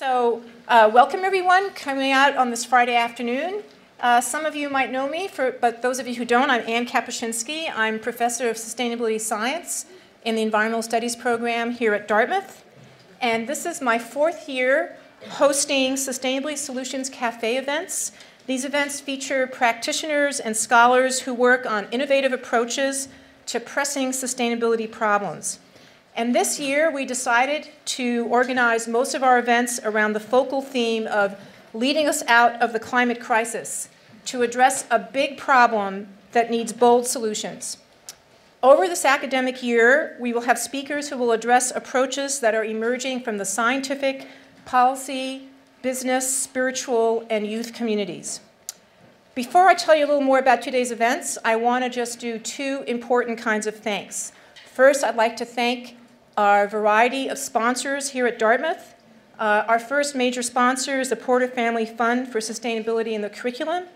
Welcome everyone coming out on this Friday afternoon. Some of you might know me, but those of you who don't, I'm Aine Kapuscinski. I'm Professor of Sustainability Science in the Environmental Studies program here at Dartmouth. And this is my fourth year hosting Sustainability Solutions Cafe events. These events feature practitioners and scholars who work on innovative approaches to pressing sustainability problems. And this year, we decided to organize most of our events around the focal theme of leading us out of the climate crisis to address a big problem that needs bold solutions. Over this academic year, we will have speakers who will address approaches that are emerging from the scientific, policy, business, spiritual, and youth communities. Before I tell you a little more about today's events, I want to just do two important kinds of thanks. First, I'd like to thank our variety of sponsors here at Dartmouth. Our first major sponsor is the Porter Family Fund for Sustainability in the Curriculum.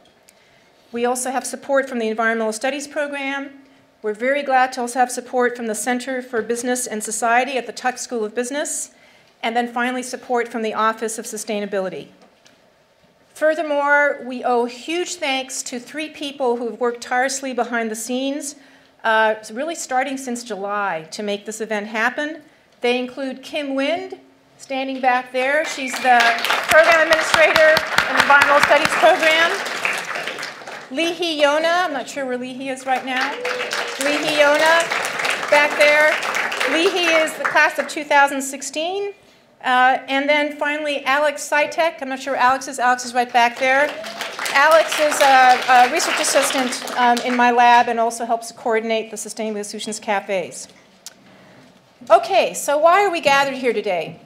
We also have support from the Environmental Studies program. We're very glad to also have support from the Center for Business and Society at the Tuck School of Business. And then finally, support from the Office of Sustainability. Furthermore, we owe huge thanks to three people who have worked tirelessly behind the scenes, really starting since July to make this event happen. They include Kim Wind, standing back there. She's the program administrator in the Environmental Studies program. Lee-Hee Yona, I'm not sure where Lee-Hee is right now. Lee-Hee Yona, back there. Lee-Hee is the class of 2016. And then finally, Alex Sitek. I'm not sure where Alex is. Alex is right back there. Alex is a research assistant in my lab and also helps coordinate the Sustainability Solutions Cafes. Okay, so why are we gathered here today?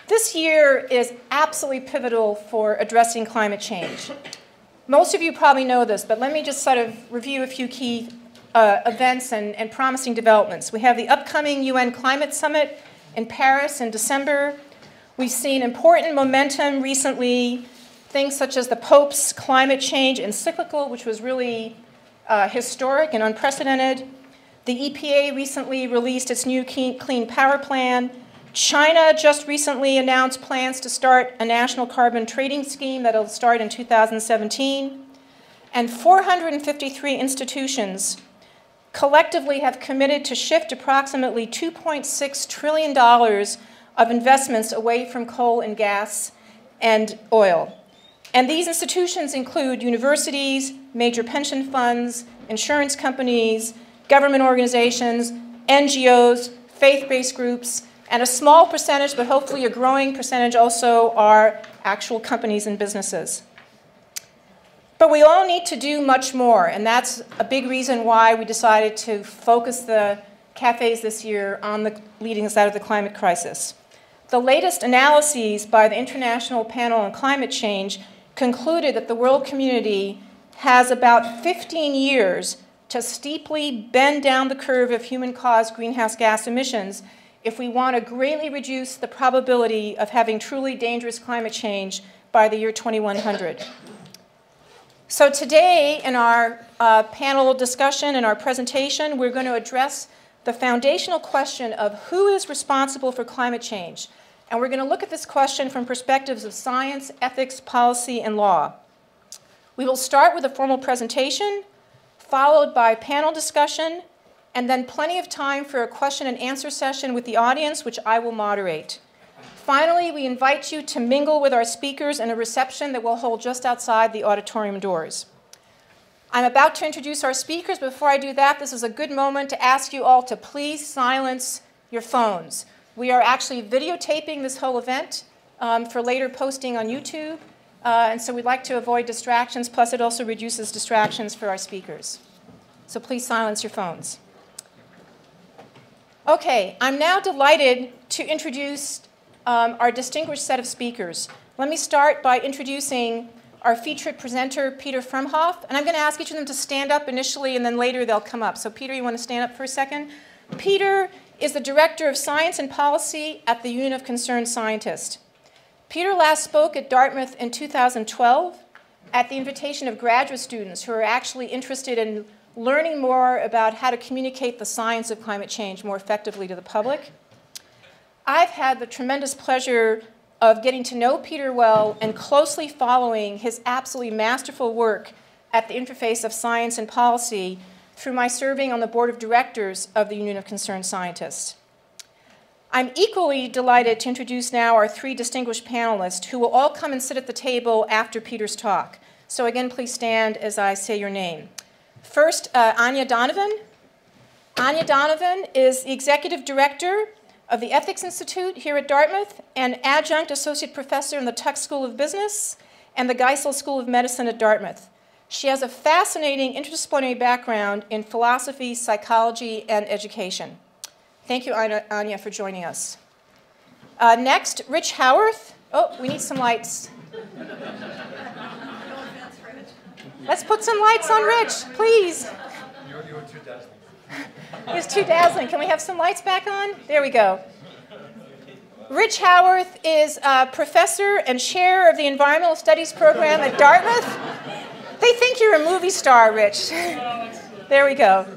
This year is absolutely pivotal for addressing climate change. Most of you probably know this, but let me just sort of review a few key events and promising developments. We have the upcoming UN Climate Summit in Paris in December. We've seen important momentum recently, things such as the Pope's climate change encyclical, which was really historic and unprecedented. The EPA recently released its new Clean Power Plan. China just recently announced plans to start a national carbon trading scheme that will start in 2017. And 453 institutions collectively have committed to shift approximately $2.6 trillion of investments away from coal and gas and oil. And these institutions include universities, major pension funds, insurance companies, government organizations, NGOs, faith-based groups, and a small percentage, but hopefully a growing percentage also, are actual companies and businesses. But we all need to do much more, and that's a big reason why we decided to focus the cafes this year on the leading us out of the climate crisis. The latest analyses by the International Panel on Climate Change concluded that the world community has about 15 years to steeply bend down the curve of human-caused greenhouse gas emissions if we want to greatly reduce the probability of having truly dangerous climate change by the year 2100. So today, in our panel discussion and our presentation, we're going to address the foundational question of who is responsible for climate change. And we're going to look at this question from perspectives of science, ethics, policy, and law. We will start with a formal presentation, followed by panel discussion, and then plenty of time for a question and answer session with the audience, which I will moderate. Finally, we invite you to mingle with our speakers in a reception that we'll hold just outside the auditorium doors. I'm about to introduce our speakers. Before I do that, this is a good moment to ask you all to please silence your phones. We are actually videotaping this whole event for later posting on YouTube. And so we'd like to avoid distractions, plus it also reduces distractions for our speakers. So please silence your phones. Okay, I'm now delighted to introduce our distinguished set of speakers. Let me start by introducing our featured presenter, Peter Frumhoff. And I'm going to ask each of them to stand up initially, and then later they'll come up. So Peter, you want to stand up for a second? Peter is the Director of Science and Policy at the Union of Concerned Scientists. Peter last spoke at Dartmouth in 2012 at the invitation of graduate students who are actually interested in learning more about how to communicate the science of climate change more effectively to the public. I've had the tremendous pleasure of getting to know Peter well and closely following his absolutely masterful work at the interface of science and policy through my serving on the board of directors of the Union of Concerned Scientists. I'm equally delighted to introduce now our three distinguished panelists who will all come and sit at the table after Peter's talk. So again, please stand as I say your name. First, Aine Donovan. Aine Donovan is the executive director of the Ethics Institute here at Dartmouth and adjunct associate professor in the Tuck School of Business and the Geisel School of Medicine at Dartmouth. She has a fascinating interdisciplinary background in philosophy, psychology, and education. Thank you, Aine, for joining us. Next, Rich Howarth. Oh, we need some lights. Let's put some lights on Rich, please. You were too dazzling. It was too dazzling. Can we have some lights back on? There we go. Rich Howarth is a professor and chair of the Environmental Studies program at Dartmouth. They think you're a movie star, Rich. There we go.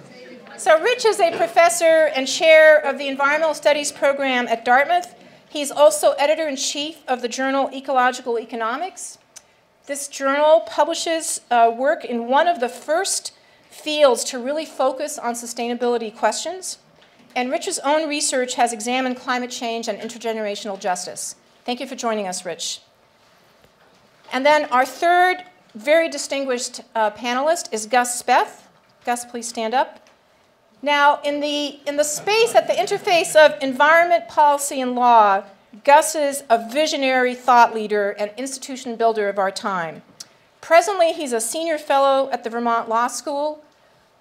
So Rich is a professor and chair of the Environmental Studies program at Dartmouth. He's also editor-in-chief of the journal Ecological Economics. This journal publishes work in one of the first fields to really focus on sustainability questions. And Rich's own research has examined climate change and intergenerational justice. Thank you for joining us, Rich. And then our third very distinguished panelist is Gus Speth. Gus, please stand up. Now, in the space at the interface of environment, policy, and law, Gus is a visionary thought leader and institution builder of our time. Presently, he's a senior fellow at the Vermont Law School,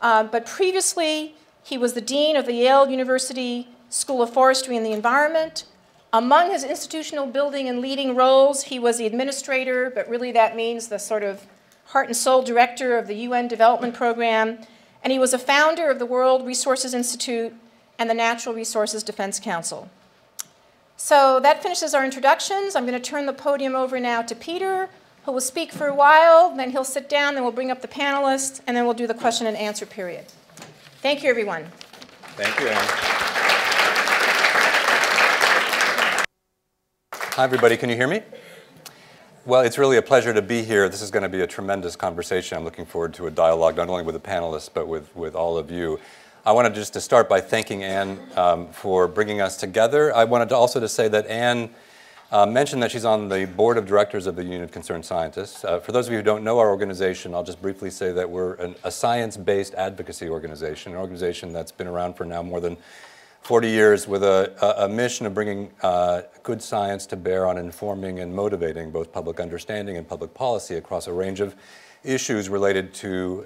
but previously, he was the dean of the Yale University School of Forestry and the Environment. Among his institutional building and leading roles, he was the administrator, but really that means the sort of heart and soul director of the UN Development Program, and he was a founder of the World Resources Institute and the Natural Resources Defense Council. So that finishes our introductions. I'm going to turn the podium over now to Peter, who will speak for a while, then he'll sit down, then we'll bring up the panelists, and then we'll do the question and answer period. Thank you, everyone. Thank you, Aine. Hi, everybody. Can you hear me? Well, it's really a pleasure to be here. This is going to be a tremendous conversation. I'm looking forward to a dialogue, not only with the panelists, but with all of you. I wanted just to start by thanking Aine for bringing us together. I wanted to also to say that Aine mentioned that she's on the board of directors of the Union of Concerned Scientists. For those of you who don't know our organization, I'll just briefly say that we're a science-based advocacy organization, an organization that's been around for now more than 40 years with a mission of bringing good science to bear on informing and motivating both public understanding and public policy across a range of issues related to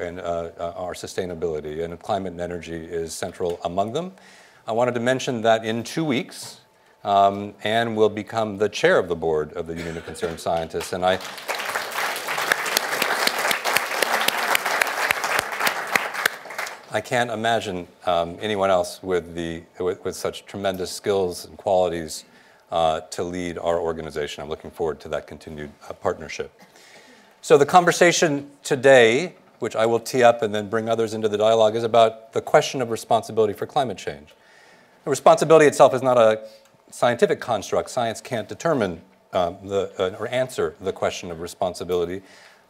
our sustainability, and climate and energy is central among them. I wanted to mention that in 2 weeks, Aine will become the chair of the board of the Union of Concerned Scientists, and I can't imagine anyone else with such tremendous skills and qualities to lead our organization. I'm looking forward to that continued partnership. So the conversation today, which I will tee up and then bring others into the dialogue, is about the question of responsibility for climate change. The responsibility itself is not a scientific construct. Science can't determine or answer the question of responsibility,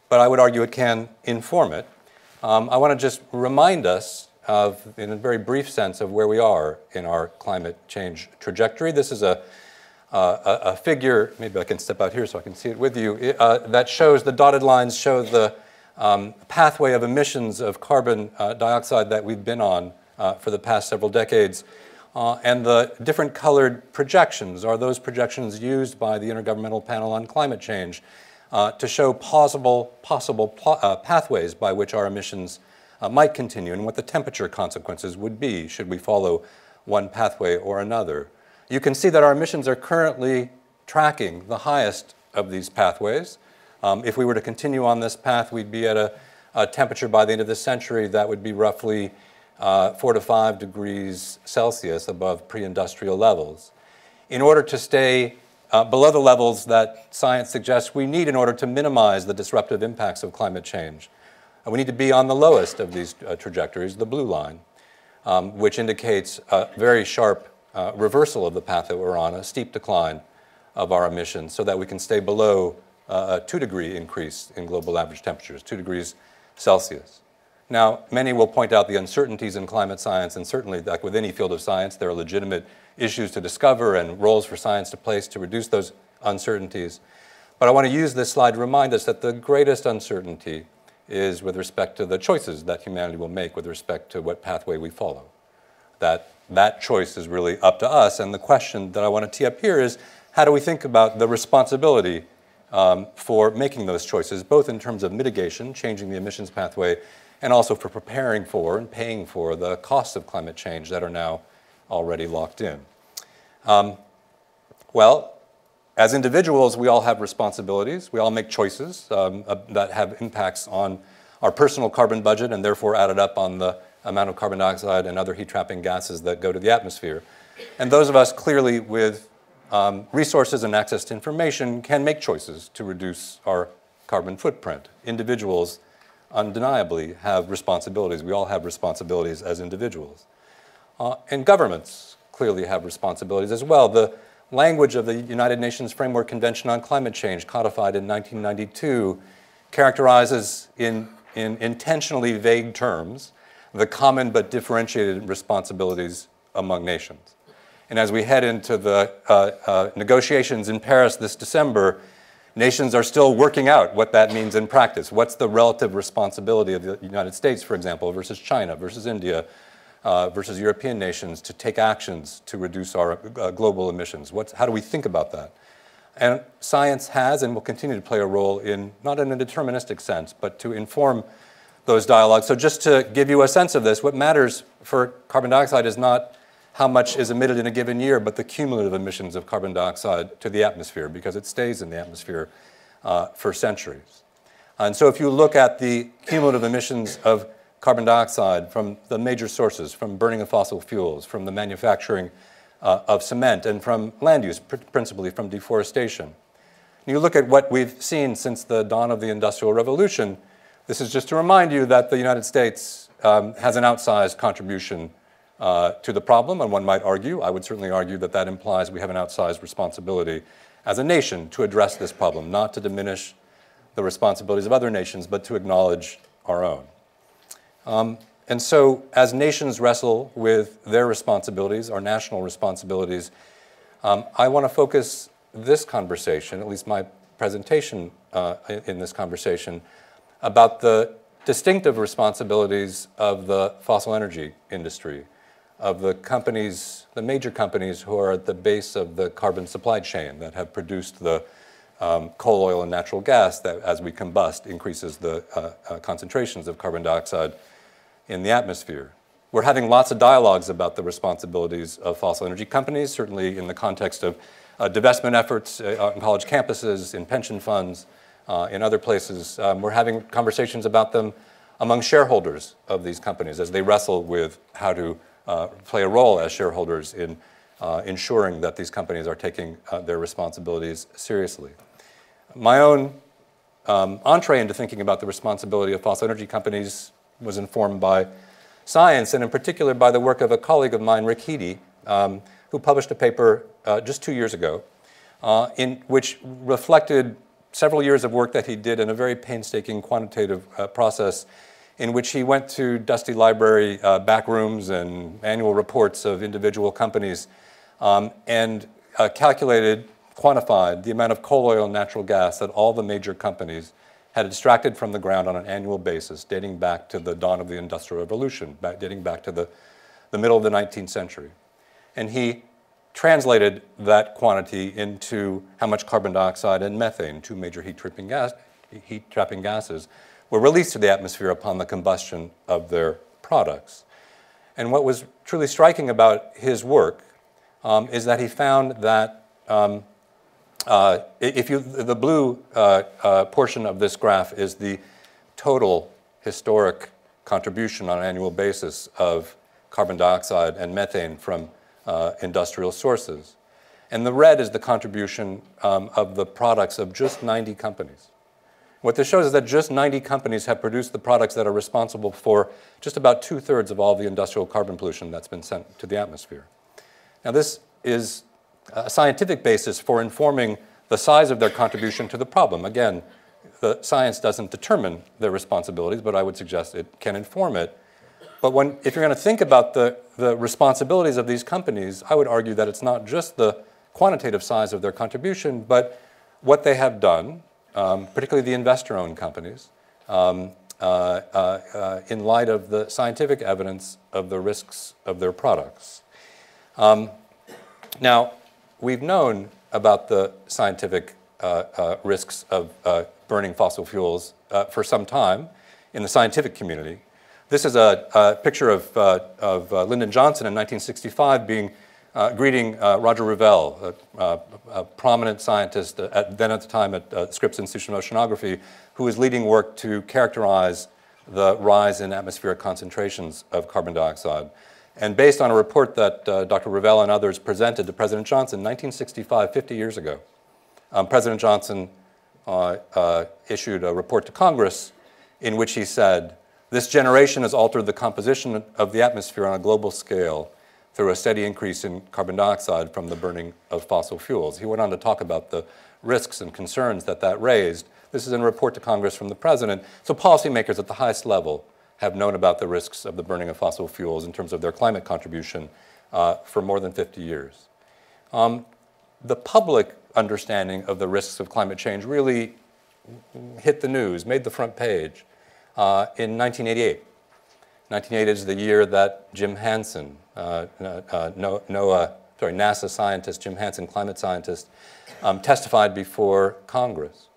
but I would argue it can inform it. I want to just remind us of, in a very brief sense, of where we are in our climate change trajectory. This is a figure, maybe I can step out here so I can see it with you, that shows, the dotted lines show the pathway of emissions of carbon dioxide that we've been on for the past several decades. And the different colored projections are those projections used by the Intergovernmental Panel on Climate Change to show possible pathways by which our emissions might continue and what the temperature consequences would be should we follow one pathway or another. You can see that our emissions are currently tracking the highest of these pathways. If we were to continue on this path, we'd be at a temperature by the end of the century that would be roughly 4 to 5 degrees Celsius above pre-industrial levels. In order to stay below the levels that science suggests we need in order to minimize the disruptive impacts of climate change, we need to be on the lowest of these trajectories, the blue line, which indicates a very sharp reversal of the path that we're on, a steep decline of our emissions so that we can stay below a 2-degree increase in global average temperatures, 2 degrees Celsius. Now, many will point out the uncertainties in climate science, and certainly, like with any field of science, there are legitimate issues to discover and roles for science to place to reduce those uncertainties. But I want to use this slide to remind us that the greatest uncertainty is with respect to the choices that humanity will make with respect to what pathway we follow. That choice is really up to us, and the question that I want to tee up here is, how do we think about the responsibility for making those choices, both in terms of mitigation, changing the emissions pathway, and also for preparing for and paying for the costs of climate change that are now already locked in. Well, as individuals, we all have responsibilities. We all make choices that have impacts on our personal carbon budget and therefore added up on the amount of carbon dioxide and other heat-trapping gases that go to the atmosphere. And those of us clearly with resources and access to information can make choices to reduce our carbon footprint. Individuals undeniably have responsibilities. We all have responsibilities as individuals. And governments clearly have responsibilities as well. The language of the United Nations Framework Convention on Climate Change, codified in 1992, characterizes in intentionally vague terms the common but differentiated responsibilities among nations. And as we head into the negotiations in Paris this December, nations are still working out what that means in practice. What's the relative responsibility of the United States, for example, versus China, versus India, versus European nations to take actions to reduce our global emissions? How do we think about that? And science has and will continue to play a role in, not in a deterministic sense, but to inform those dialogues. So just to give you a sense of this, what matters for carbon dioxide is not how much is emitted in a given year, but the cumulative emissions of carbon dioxide to the atmosphere, because it stays in the atmosphere for centuries. And so if you look at the cumulative emissions of carbon dioxide from the major sources, from burning of fossil fuels, from the manufacturing of cement, and from land use, principally from deforestation. And you look at what we've seen since the dawn of the Industrial Revolution. This is just to remind you that the United States has an outsized contribution to the problem, and one might argue, I would certainly argue, that that implies we have an outsized responsibility as a nation to address this problem, not to diminish the responsibilities of other nations, but to acknowledge our own. And so as nations wrestle with their responsibilities, our national responsibilities, I want to focus this conversation, at least my presentation in this conversation, about the distinctive responsibilities of the fossil energy industry, of the companies, the major companies who are at the base of the carbon supply chain that have produced the coal, oil, and natural gas that, as we combust, increases the concentrations of carbon dioxide in the atmosphere. We're having lots of dialogues about the responsibilities of fossil energy companies, certainly in the context of divestment efforts on college campuses, in pension funds, in other places. We're having conversations about them among shareholders of these companies as they wrestle with how to play a role as shareholders in ensuring that these companies are taking their responsibilities seriously. My own entree into thinking about the responsibility of fossil energy companies was informed by science, and in particular by the work of a colleague of mine, Rick Heady, who published a paper just 2 years ago in which reflected several years of work that he did in a very painstaking quantitative process in which he went to dusty library back rooms and annual reports of individual companies and calculated, quantified the amount of coal, oil, and natural gas that all the major companies had extracted from the ground on an annual basis, dating back to the dawn of the Industrial Revolution, dating back to the middle of the 19th century. And he translated that quantity into how much carbon dioxide and methane, two major heat-trapping gases, were released to the atmosphere upon the combustion of their products. And what was truly striking about his work is that he found that the blue portion of this graph is the total historic contribution on an annual basis of carbon dioxide and methane from industrial sources. And the red is the contribution of the products of just 90 companies. What this shows is that just 90 companies have produced the products that are responsible for just about 2/3 of all the industrial carbon pollution that's been sent to the atmosphere. Now this is a scientific basis for informing the size of their contribution to the problem. Again, the science doesn't determine their responsibilities, but I would suggest it can inform it. But if you're going to think about the responsibilities of these companies, I would argue that it's not just the quantitative size of their contribution, but what they have done, particularly the investor-owned companies, in light of the scientific evidence of the risks of their products. Now, we've known about the scientific risks of burning fossil fuels for some time in the scientific community. This is a picture of Lyndon Johnson in 1965 greeting Roger Revelle, a prominent scientist then at the time at Scripps Institution of Oceanography, who was leading work to characterize the rise in atmospheric concentrations of carbon dioxide. And based on a report that Dr. Revelle and others presented to President Johnson in 1965, 50 years ago, President Johnson issued a report to Congress in which he said, "This generation has altered the composition of the atmosphere on a global scale through a steady increase in carbon dioxide from the burning of fossil fuels." He went on to talk about the risks and concerns that raised. This is in a report to Congress from the President. So policymakers at the highest level have known about the risks of the burning of fossil fuels in terms of their climate contribution for more than 50 years. The public understanding of the risks of climate change really hit the news, made the front page in 1988. 1988 is the year that Jim Hansen, NASA scientist, Jim Hansen, climate scientist, testified before Congress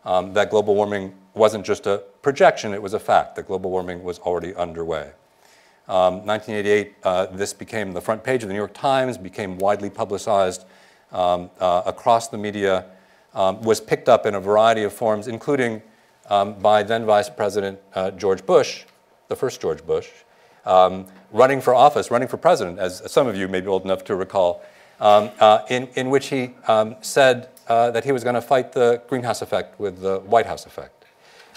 that global warming wasn't just a projection, it was a fact, that global warming was already underway. 1988, this became the front page of the New York Times, became widely publicized across the media, was picked up in a variety of forms, including by then Vice President George Bush, the first George Bush, running for office, running for president, as some of you may be old enough to recall, in which he said that he was going to fight the greenhouse effect with the White House effect.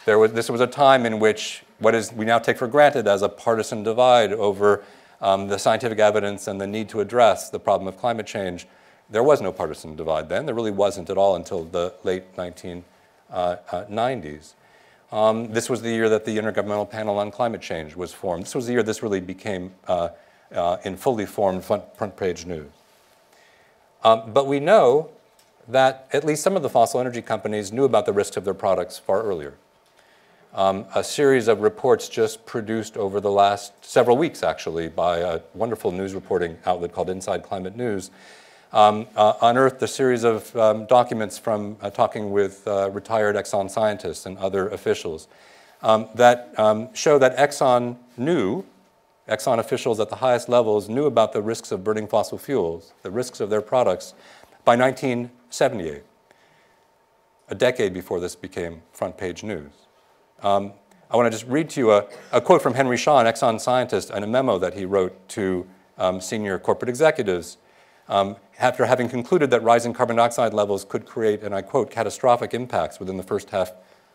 This was a time in which we now take for granted as a partisan divide over the scientific evidence and the need to address the problem of climate change. There was no partisan divide then. There really wasn't at all until the late 1990s. This was the year that the Intergovernmental Panel on Climate Change was formed. This was the year this really became in fully formed front page news. But we know that at least some of the fossil energy companies knew about the risks of their products far earlier. A series of reports just produced over the last several weeks, actually, by a wonderful news reporting outlet called Inside Climate News, unearthed a series of documents from talking with retired Exxon scientists and other officials that show that Exxon officials at the highest levels knew about the risks of burning fossil fuels, the risks of their products, by 1978, a decade before this became front page news. I want to just read to you a quote from Henry Shaw, an Exxon scientist, and a memo that he wrote to senior corporate executives after having concluded that rising carbon dioxide levels could create, and I quote, catastrophic impacts within the first half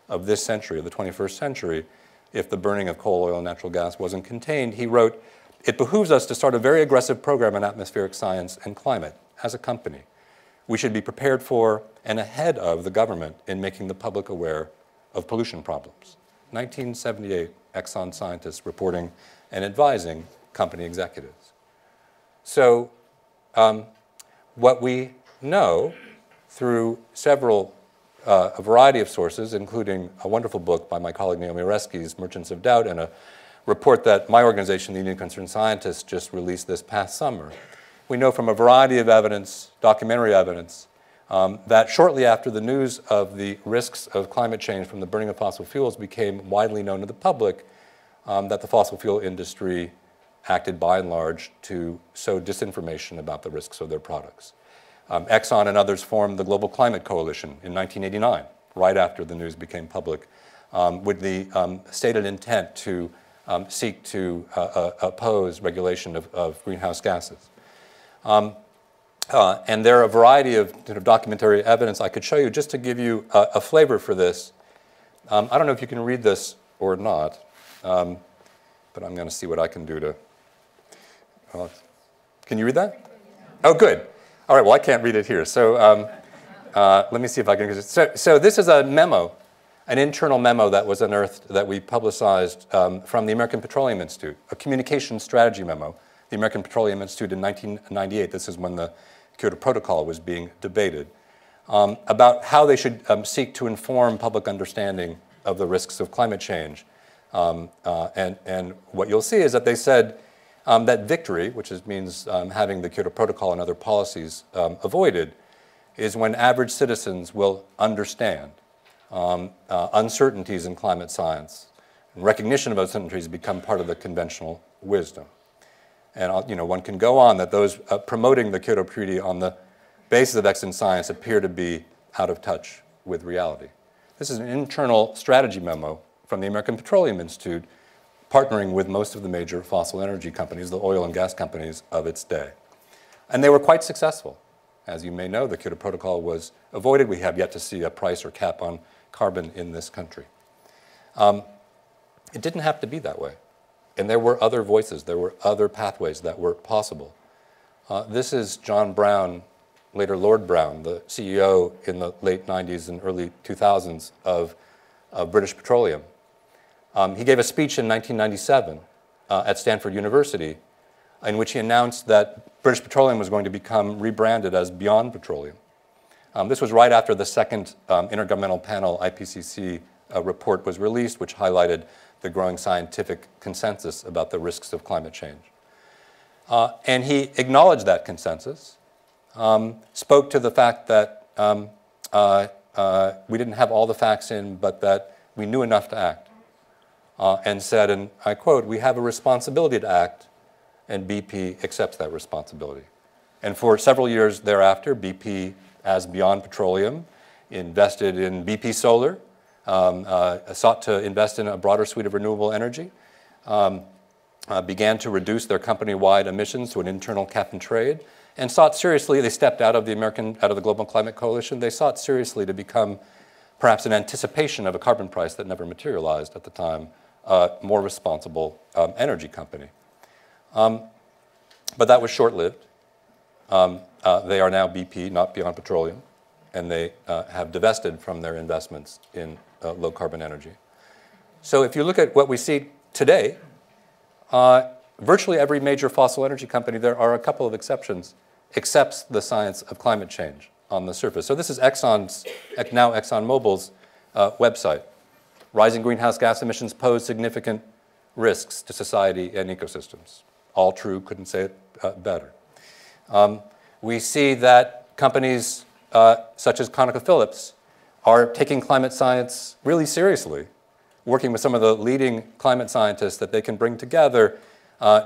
of this century, of the 21st century, if the burning of coal, oil, and natural gas wasn't contained. He wrote, "It behooves us to start a very aggressive program in atmospheric science and climate as a company. We should be prepared for and ahead of the government in making the public aware of pollution problems." 1978, Exxon scientists reporting and advising company executives. So what we know through a variety of sources, including a wonderful book by my colleague Naomi Oreskes, Merchants of Doubt, and a report that my organization, the Union of Concerned Scientists, just released this past summer. We know from a variety of evidence, documentary evidence, that shortly after the news of the risks of climate change from the burning of fossil fuels became widely known to the public, that the fossil fuel industry acted by and large to sow disinformation about the risks of their products. Exxon and others formed the Global Climate Coalition in 1989, right after the news became public, with the stated intent to seek to oppose regulation of greenhouse gases. And there are a variety of documentary evidence I could show you just to give you a flavor for this. I don't know if you can read this or not, but I'm going to see what I can do to... can you read that? Oh, good. All right, well, I can't read it here. So let me see if I can. So this is a memo, an internal memo that was unearthed that we publicized from the American Petroleum Institute, a communication strategy memo. The American Petroleum Institute in 1998, this is when the Kyoto Protocol was being debated, about how they should seek to inform public understanding of the risks of climate change. And what you'll see is that they said that victory, which means having the Kyoto Protocol and other policies avoided, is when average citizens will understand uncertainties in climate science. And recognition of uncertainties become part of the conventional wisdom. And one can go on that those promoting the Kyoto Treaty on the basis of excellent science appear to be out of touch with reality. This is an internal strategy memo from the American Petroleum Institute, partnering with most of the major fossil energy companies, the oil and gas companies of its day. And they were quite successful. As you may know, the Kyoto Protocol was avoided. We have yet to see a price or cap on carbon in this country. It didn't have to be that way. And there were other voices. There were other pathways that were possible. This is John Brown, later Lord Brown, the CEO in the late 90s and early 2000s of British Petroleum. He gave a speech in 1997 at Stanford University in which he announced that British Petroleum was going to become rebranded as Beyond Petroleum. This was right after the second Intergovernmental Panel IPCC report was released, which highlighted the growing scientific consensus about the risks of climate change. And he acknowledged that consensus, spoke to the fact that we didn't have all the facts in, but that we knew enough to act, and said, and I quote, "We have a responsibility to act, and BP accepts that responsibility." And for several years thereafter, BP, as Beyond Petroleum, invested in BP Solar, sought to invest in a broader suite of renewable energy, began to reduce their company-wide emissions to an internal cap and trade, and sought seriously, they stepped out of the Global Climate Coalition, they sought seriously to become, perhaps in anticipation of a carbon price that never materialized at the time, a more responsible energy company. But that was short-lived. They are now BP, not Beyond Petroleum, and they have divested from their investments in low-carbon energy. So if you look at what we see today, virtually every major fossil energy company, there are a couple of exceptions, accepts the science of climate change on the surface. So this is now ExxonMobil's website. Rising greenhouse gas emissions pose significant risks to society and ecosystems. All true, couldn't say it better. We see that companies such as ConocoPhillips are taking climate science really seriously, working with some of the leading climate scientists that they can bring together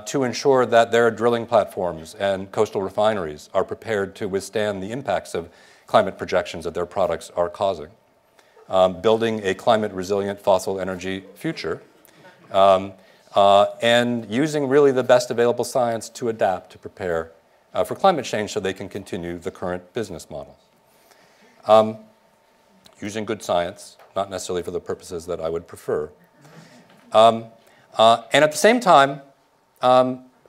to ensure that their drilling platforms and coastal refineries are prepared to withstand the impacts of climate projections that their products are causing. Building a climate-resilient fossil energy future, and using really the best available science to adapt, to prepare for climate change so they can continue the current business models. Using good science, not necessarily for the purposes that I would prefer. And at the same time,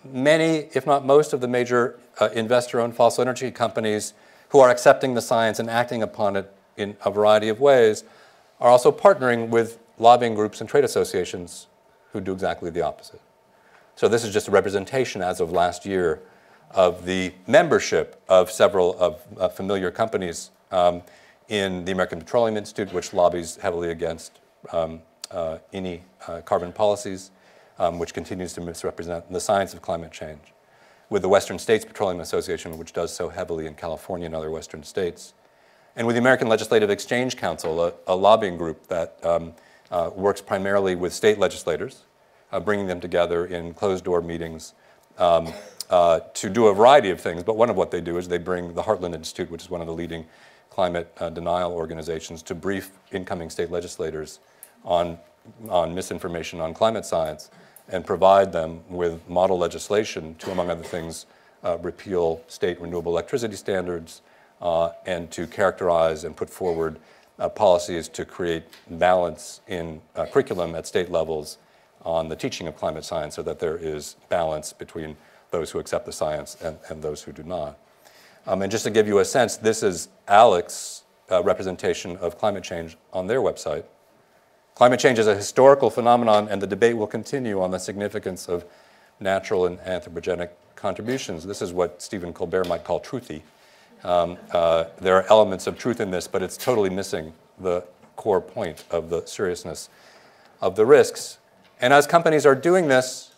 many, if not most, of the major investor-owned fossil energy companies who are accepting the science and acting upon it in a variety of ways are also partnering with lobbying groups and trade associations who do exactly the opposite. So this is just a representation as of last year of the membership of several of familiar companies in the American Petroleum Institute, which lobbies heavily against Aine carbon policies, which continues to misrepresent the science of climate change, with the Western States Petroleum Association, which does so heavily in California and other Western states, and with the American Legislative Exchange Council, a lobbying group that works primarily with state legislators, bringing them together in closed-door meetings to do a variety of things. But one of what they do is they bring the Heartland Institute, which is one of the leading climate denial organizations, to brief incoming state legislators on misinformation on climate science and provide them with model legislation to, among other things, repeal state renewable electricity standards and to characterize and put forward policies to create balance in curriculum at state levels on the teaching of climate science so that there is balance between those who accept the science and those who do not. And just to give you a sense, this is ALEC's representation of climate change on their website. Climate change is a historical phenomenon, and the debate will continue on the significance of natural and anthropogenic contributions. This is what Stephen Colbert might call truthy. There are elements of truth in this, but it's totally missing the core point of the seriousness of the risks. And as companies are doing this,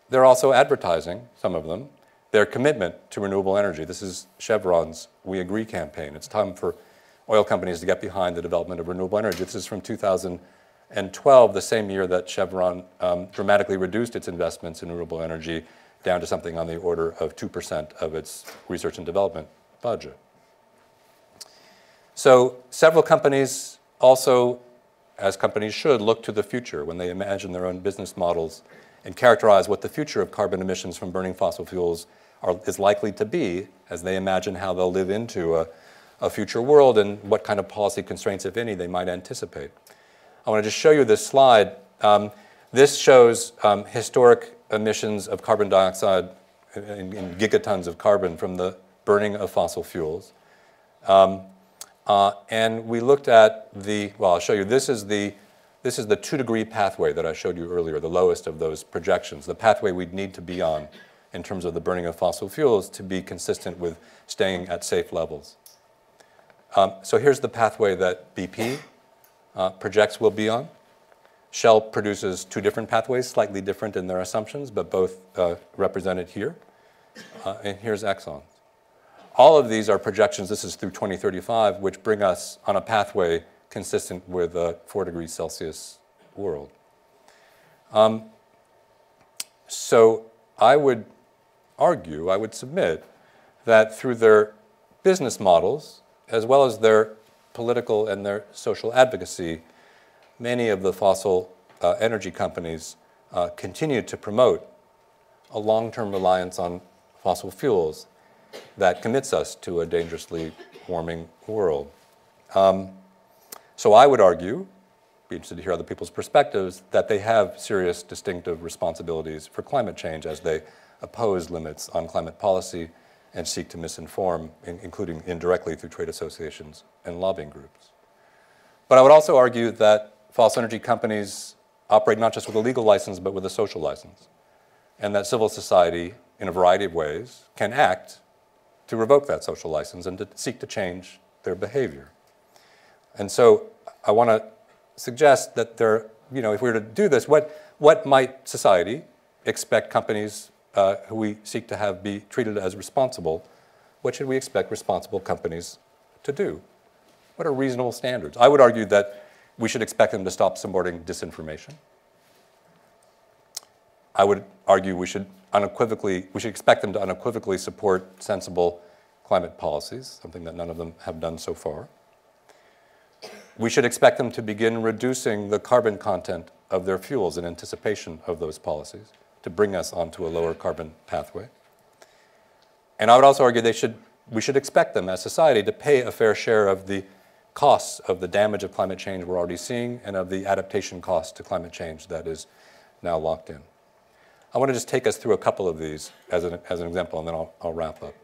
they're also advertising, some of them, their commitment to renewable energy. This is Chevron's We Agree campaign. It's time for oil companies to get behind the development of renewable energy. This is from 2012, the same year that Chevron dramatically reduced its investments in renewable energy down to something on the order of 2% of its research and development budget. So several companies also, as companies should, look to the future when they imagine their own business models and characterize what the future of carbon emissions from burning fossil fuels is likely to be as they imagine how they'll live into a future world and what kind of policy constraints, if any, they might anticipate. I want to just show you this slide. This shows historic emissions of carbon dioxide in gigatons of carbon from the burning of fossil fuels. And we looked at well, I'll show you, this is the 2-degree pathway that I showed you earlier, the lowest of those projections, the pathway we'd need to be on in terms of the burning of fossil fuels to be consistent with staying at safe levels. So here's the pathway that BP projects we'll be on. Shell produces 2 different pathways, slightly different in their assumptions, but both represented here. And here's Exxon. All of these are projections, this is through 2035, which bring us on a pathway consistent with a 4 degrees Celsius world. So I would argue, I would submit, that through their business models, as well as their political and their social advocacy, many of the fossil energy companies continue to promote a long-term reliance on fossil fuels that commits us to a dangerously warming world. So I would argue, be interested to hear other people's perspectives, that they have serious distinctive responsibilities for climate change as they oppose limits on climate policy and seek to misinform, including indirectly through trade associations and lobbying groups. But I would also argue that fossil energy companies operate not just with a legal license, but with a social license, and that civil society, in a variety of ways, can act to revoke that social license and to seek to change their behavior. And so I want to suggest that if we were to do this, what might society expect companies who we seek to have be treated as responsible, what should we expect responsible companies to do? What are reasonable standards? I would argue that we should expect them to stop supporting disinformation. I would argue we should expect them to unequivocally support sensible climate policies, something that none of them have done so far. We should expect them to begin reducing the carbon content of their fuels in anticipation of those policies to bring us onto a lower carbon pathway. And I would also argue we should expect them as society to pay a fair share of the costs of the damage of climate change we're already seeing and of the adaptation cost to climate change that is now locked in. I want to just take us through a couple of these as an example, and then I'll wrap up.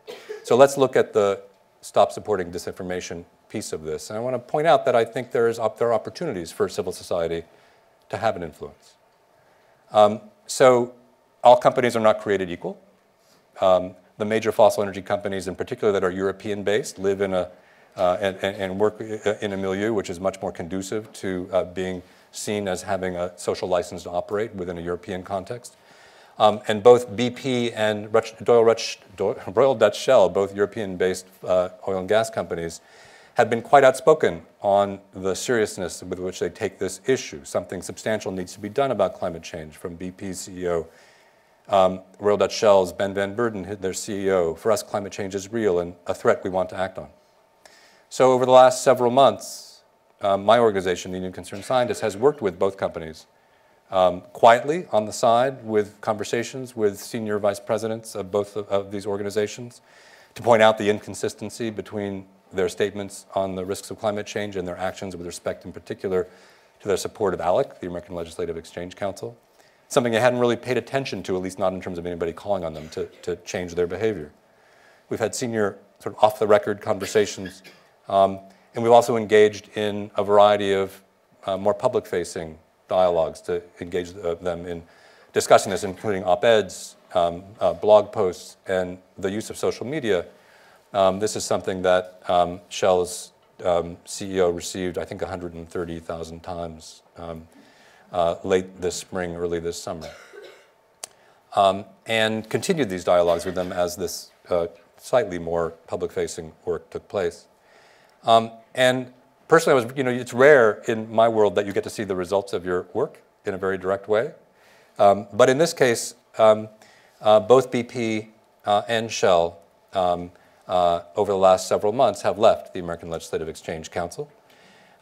So let's look at the stop supporting disinformation piece of this. And I want to point out that I think there are opportunities for civil society to have an influence. So all companies are not created equal. The major fossil energy companies, in particular that are European-based, live in and work in a milieu which is much more conducive to being seen as having a social license to operate within a European context. And both BP and Royal Dutch Shell, both European-based oil and gas companies, have been quite outspoken on the seriousness with which they take this issue. Something substantial needs to be done about climate change, from BP's CEO, Royal Dutch Shell's Ben van Beurden, their CEO. For us, climate change is real and a threat we want to act on. So over the last several months, my organization, the Union of Concerned Scientists, has worked with both companies quietly on the side with conversations with senior vice presidents of both of these organizations to point out the inconsistency between their statements on the risks of climate change and their actions with respect in particular to their support of ALEC, the American Legislative Exchange Council, something they hadn't really paid attention to, at least not in terms of anybody calling on them to change their behavior. We've had senior sort of off-the-record conversations. And we've also engaged in a variety of more public-facing dialogues to engage them in discussing this, including op-eds, blog posts, and the use of social media. This is something that Shell's CEO received, I think, 130,000 times late this spring, early this summer. And continued these dialogues with them as this slightly more public-facing work took place. And personally, it's rare in my world that you get to see the results of your work in a very direct way. But in this case, both BP and Shell over the last several months have left the American Legislative Exchange Council.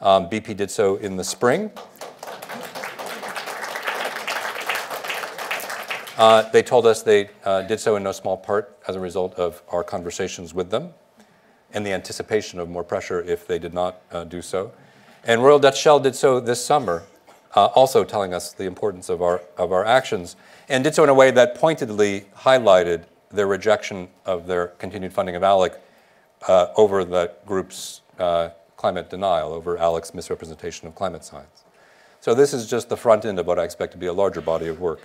BP did so in the spring. They told us they did so in no small part as a result of our conversations with them and the anticipation of more pressure if they did not do so. And Royal Dutch Shell did so this summer, also telling us the importance of our actions, and did so in a way that pointedly highlighted their rejection of their continued funding of ALEC over the group's climate denial, over ALEC's misrepresentation of climate science. So this is just the front end of what I expect to be a larger body of work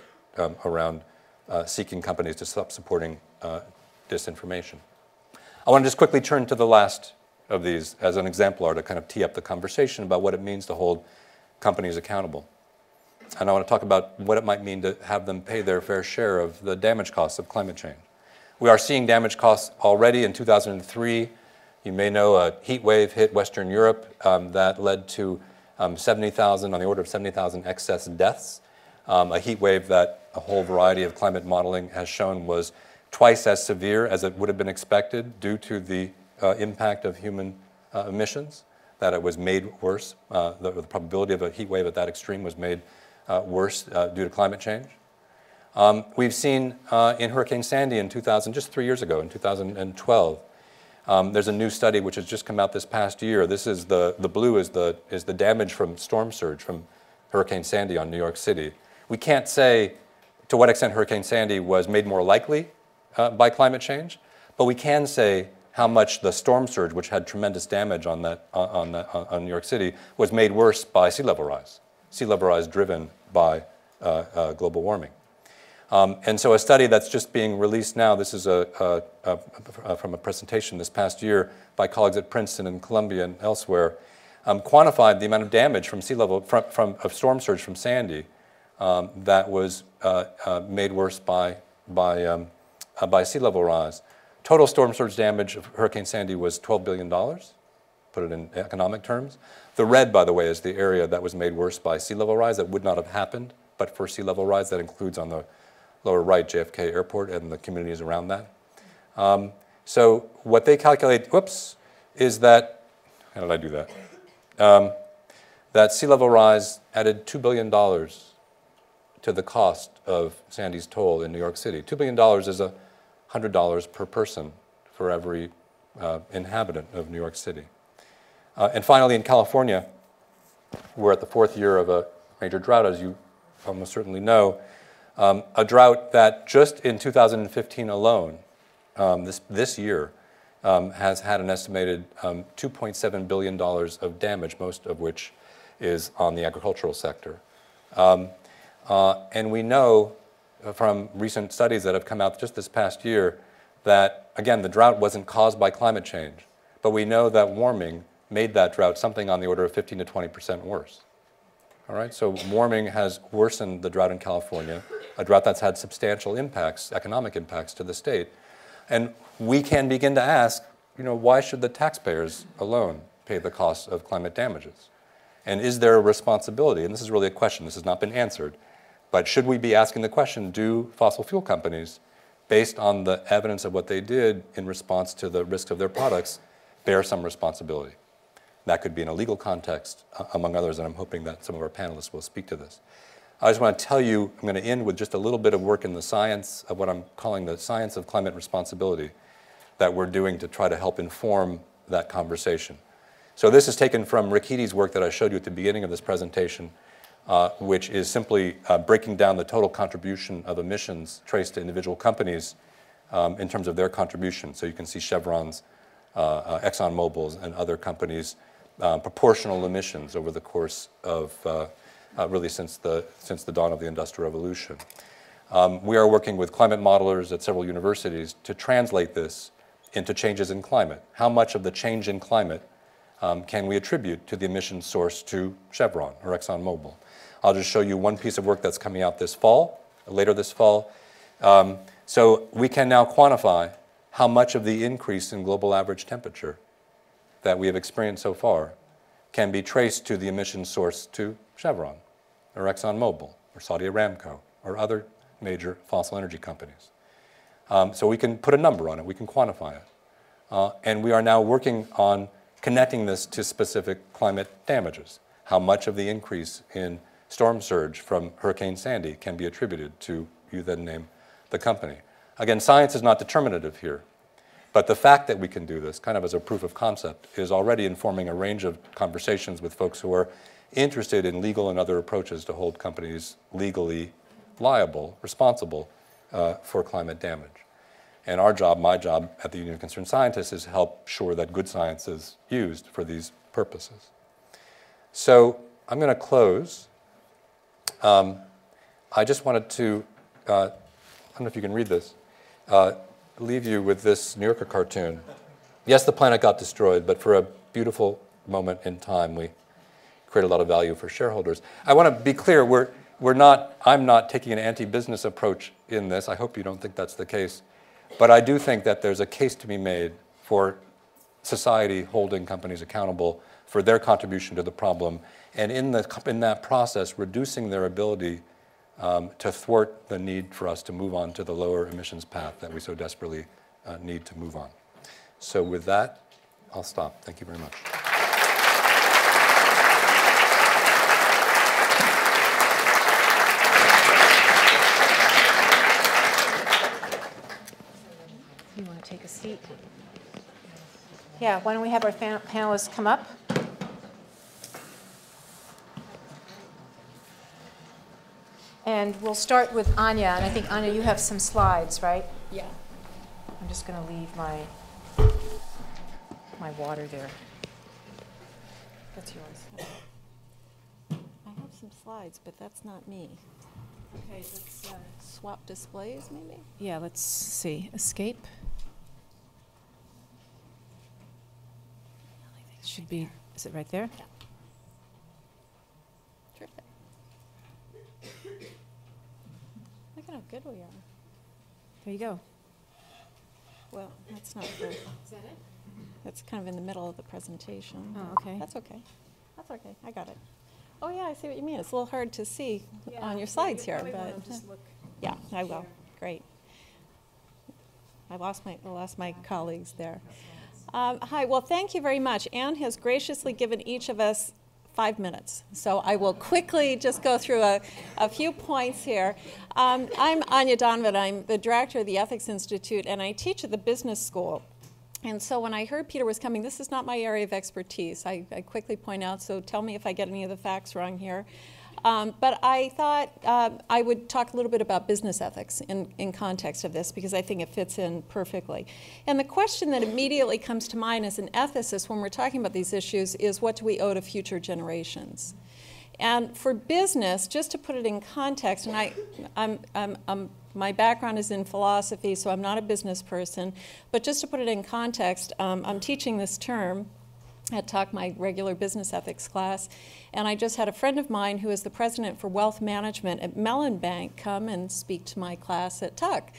around seeking companies to stop supporting disinformation. I want to just quickly turn to the last of these as an exemplar to kind of tee up the conversation about what it means to hold companies accountable. And I want to talk about what it might mean to have them pay their fair share of the damage costs of climate change. We are seeing damage costs already. In 2003, you may know a heat wave hit Western Europe that led to 70,000, on the order of 70,000 excess deaths. A heat wave that a whole variety of climate modeling has shown was twice as severe as it would have been expected due to the impact of human emissions, that it was made worse. The probability of a heat wave at that extreme was made worse due to climate change. We've seen in Hurricane Sandy in just 3 years ago, in 2012, there's a new study which has just come out this past year. This is the blue is the damage from storm surge from Hurricane Sandy on New York City. We can't say to what extent Hurricane Sandy was made more likely by climate change, but we can say how much the storm surge, which had tremendous damage on New York City, was made worse by sea level rise driven by global warming. And so a study that's just being released now, this is from a presentation this past year by colleagues at Princeton and Columbia and elsewhere, quantified the amount of damage from sea level, of storm surge from Sandy that was made worse by sea level rise. Total storm surge damage of Hurricane Sandy was $12 billion, put it in economic terms. The red, by the way, is the area that was made worse by sea level rise that would not have happened, but for sea level rise. That includes on the lower right JFK Airport and the communities around that. So what they calculate, is that, how did I do that? That sea level rise added $2 billion to the cost of Sandy's toll in New York City. $2 billion is $100 per person for every inhabitant of New York City. And finally, in California, we're at the 4th year of a major drought, as you almost certainly know. A drought that just in 2015 alone, this year, has had an estimated $2.7 billion of damage, most of which is on the agricultural sector. And we know from recent studies that have come out just this past year that, again, the drought wasn't caused by climate change, but we know that warming made that drought something on the order of 15 to 20% worse. All right, so warming has worsened the drought in California, a drought that's had substantial impacts, economic impacts to the state. And we can begin to ask, why should the taxpayers alone pay the cost of climate damages? And is there a responsibility? And this is really a question, this has not been answered, but should we be asking the question, do fossil fuel companies, based on the evidence of what they did in response to the risks of their products, bear some responsibility? That could be in a legal context, among others, and I'm hoping that some of our panelists will speak to this. I just want to tell you, I'm going to end with just a little bit of work in the science of what I'm calling the science of climate responsibility that we're doing to try to help inform that conversation. So this is taken from Rick Heaty's work that I showed you at the beginning of this presentation, which is simply breaking down the total contribution of emissions traced to individual companies in terms of their contribution. So you can see Chevron's ExxonMobil's and other companies' proportional emissions over the course of really since the dawn of the Industrial Revolution. We are working with climate modelers at several universities to translate this into changes in climate. How much of the change in climate can we attribute to the emission source to Chevron or ExxonMobil? I'll just show you one piece of work that's coming out this fall, later this fall. So we can now quantify how much of the increase in global average temperature that we have experienced so far can be traced to the emission source to Chevron or ExxonMobil or Saudi Aramco or other major fossil energy companies. So we can put a number on it, we can quantify it. And we are now working on connecting this to specific climate damages. How much of the increase in storm surge from Hurricane Sandy can be attributed to, you then name the company. Again, science is not determinative here, but the fact that we can do this, kind of as a proof of concept, is already informing a range of conversations with folks who are interested in legal and other approaches to hold companies legally liable, responsible for climate damage. And our job, my job at the Union of Concerned Scientists, is to help sure that good science is used for these purposes. So I'm going to close. I just wanted to, I don't know if you can read this, leave you with this New Yorker cartoon. Yes, the planet got destroyed, but for a beautiful moment in time, we create a lot of value for shareholders. I want to be clear, I'm not taking an anti-business approach in this. I hope you don't think that's the case. But I do think that there's a case to be made for society holding companies accountable for their contribution to the problem, and in that process, reducing their ability to thwart the need for us to move on to the lower emissions path that we so desperately need to move on. So with that, I'll stop. Thank you very much. You want to take a seat? Yeah, why don't we have our panelists come up? And we'll start with Anya, and I think, Anya, you have some slides, right? Yeah. I'm just going to leave my water there. That's yours. I have some slides, but that's not me. Okay, let's swap displays, maybe? Yeah, let's see. Escape. It should be, is it right there? Yeah. Terrific. Look at how good we are. There you go. Well, that's not good. Is that it? That's kind of in the middle of the presentation. Oh, okay. That's okay. That's okay. I got it. Oh, yeah, I see what you mean. It's a little hard to see on your slides here, but just look yeah, I will. Great. I lost my colleagues there. Hi. Well, thank you very much. Anne has graciously given each of us 5 minutes, so I will quickly just go through a few points here. I'm Anya Donovan. I'm the director of the Ethics Institute, and I teach at the business school. And so when I heard Peter was coming, this is not my area of expertise. I quickly point out, so tell me if I get any of the facts wrong here. But I thought I would talk a little bit about business ethics in context of this, because I think it fits in perfectly. And the question that immediately comes to mind as an ethicist when we're talking about these issues is, what do we owe to future generations? And for business, just to put it in context, and my background is in philosophy, so I'm not a business person, but just to put it in context, I'm teaching this term at Tuck, my regular business ethics class, and I just had a friend of mine who is the president for wealth management at Mellon Bank come and speak to my class at Tuck.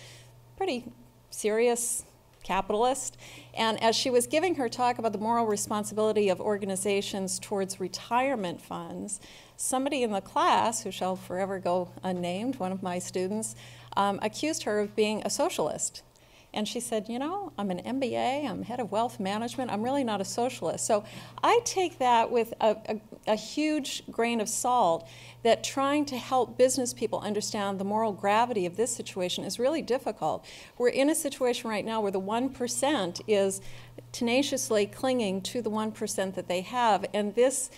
Pretty serious capitalist. And as she was giving her talk about the moral responsibility of organizations towards retirement funds, somebody in the class, who shall forever go unnamed, one of my students, accused her of being a socialist. And she said, you know, I'm an MBA, I'm head of wealth management, I'm really not a socialist. So I take that with a huge grain of salt, that trying to help business people understand the moral gravity of this situation is really difficult. We're in a situation right now where the 1% is tenaciously clinging to the 1% that they have, and this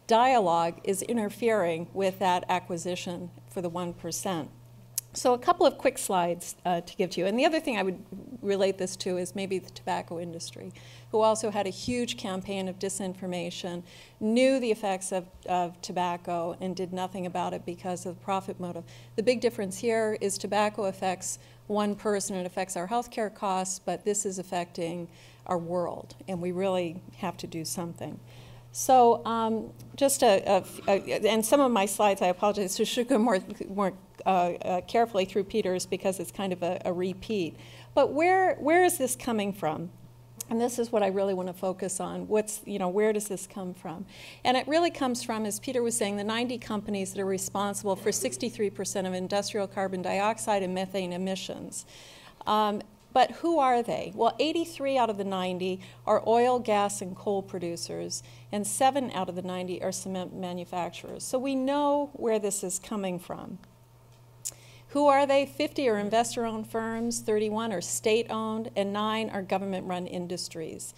dialogue is interfering with that acquisition for the 1%. So a couple of quick slides to give to you. And the other thing I would relate this to is maybe the tobacco industry, who also had a huge campaign of disinformation, knew the effects of tobacco and did nothing about it because of the profit motive. The big difference here is tobacco affects one person, it affects our healthcare costs, but this is affecting our world, and we really have to do something. So and some of my slides, I apologize, so should go more carefully through Peter's because it's kind of a repeat. But where is this coming from? And this is what I really want to focus on. Where does this come from? And it really comes from, as Peter was saying, the 90 companies that are responsible for 63% of industrial carbon dioxide and methane emissions. But who are they? Well, 83 out of the 90 are oil, gas, and coal producers, and 7 out of the 90 are cement manufacturers. So we know where this is coming from. Who are they? 50 are investor-owned firms, 31 are state-owned, and 9 are government-run industries.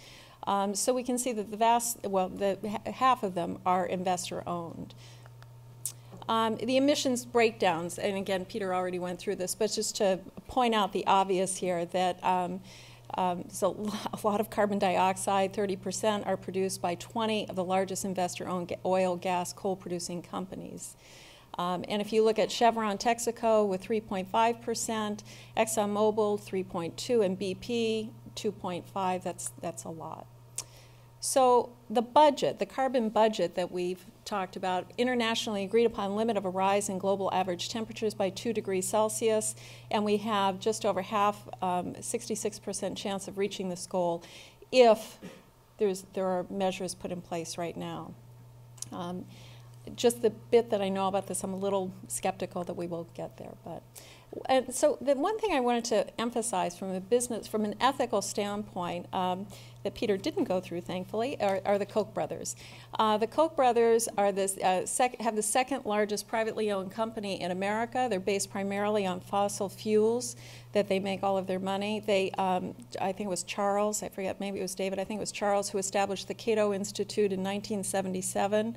So we can see that half of them are investor-owned. The emissions breakdowns, and again, Peter already went through this, but just to point out the obvious here that so a lot of carbon dioxide, 30%, are produced by 20 of the largest investor-owned oil, gas, coal-producing companies. And if you look at Chevron, Texaco with 3.5%, ExxonMobil 3.2%, and BP 2.5%, that's a lot. So the budget, the carbon budget that we've talked about, internationally agreed upon limit of a rise in global average temperatures by 2 degrees Celsius, and we have just over half, 66% chance of reaching this goal if there are measures put in place right now. Just the bit that I know about this, I'm a little skeptical that we will get there. And so the one thing I wanted to emphasize from an ethical standpoint, that Peter didn't go through, thankfully, are the Koch brothers. The Koch brothers are have the second largest privately owned company in America. They're based primarily on fossil fuels that they make all of their money. I think it was Charles, I forget, maybe it was David, I think it was Charles who established the Cato Institute in 1977.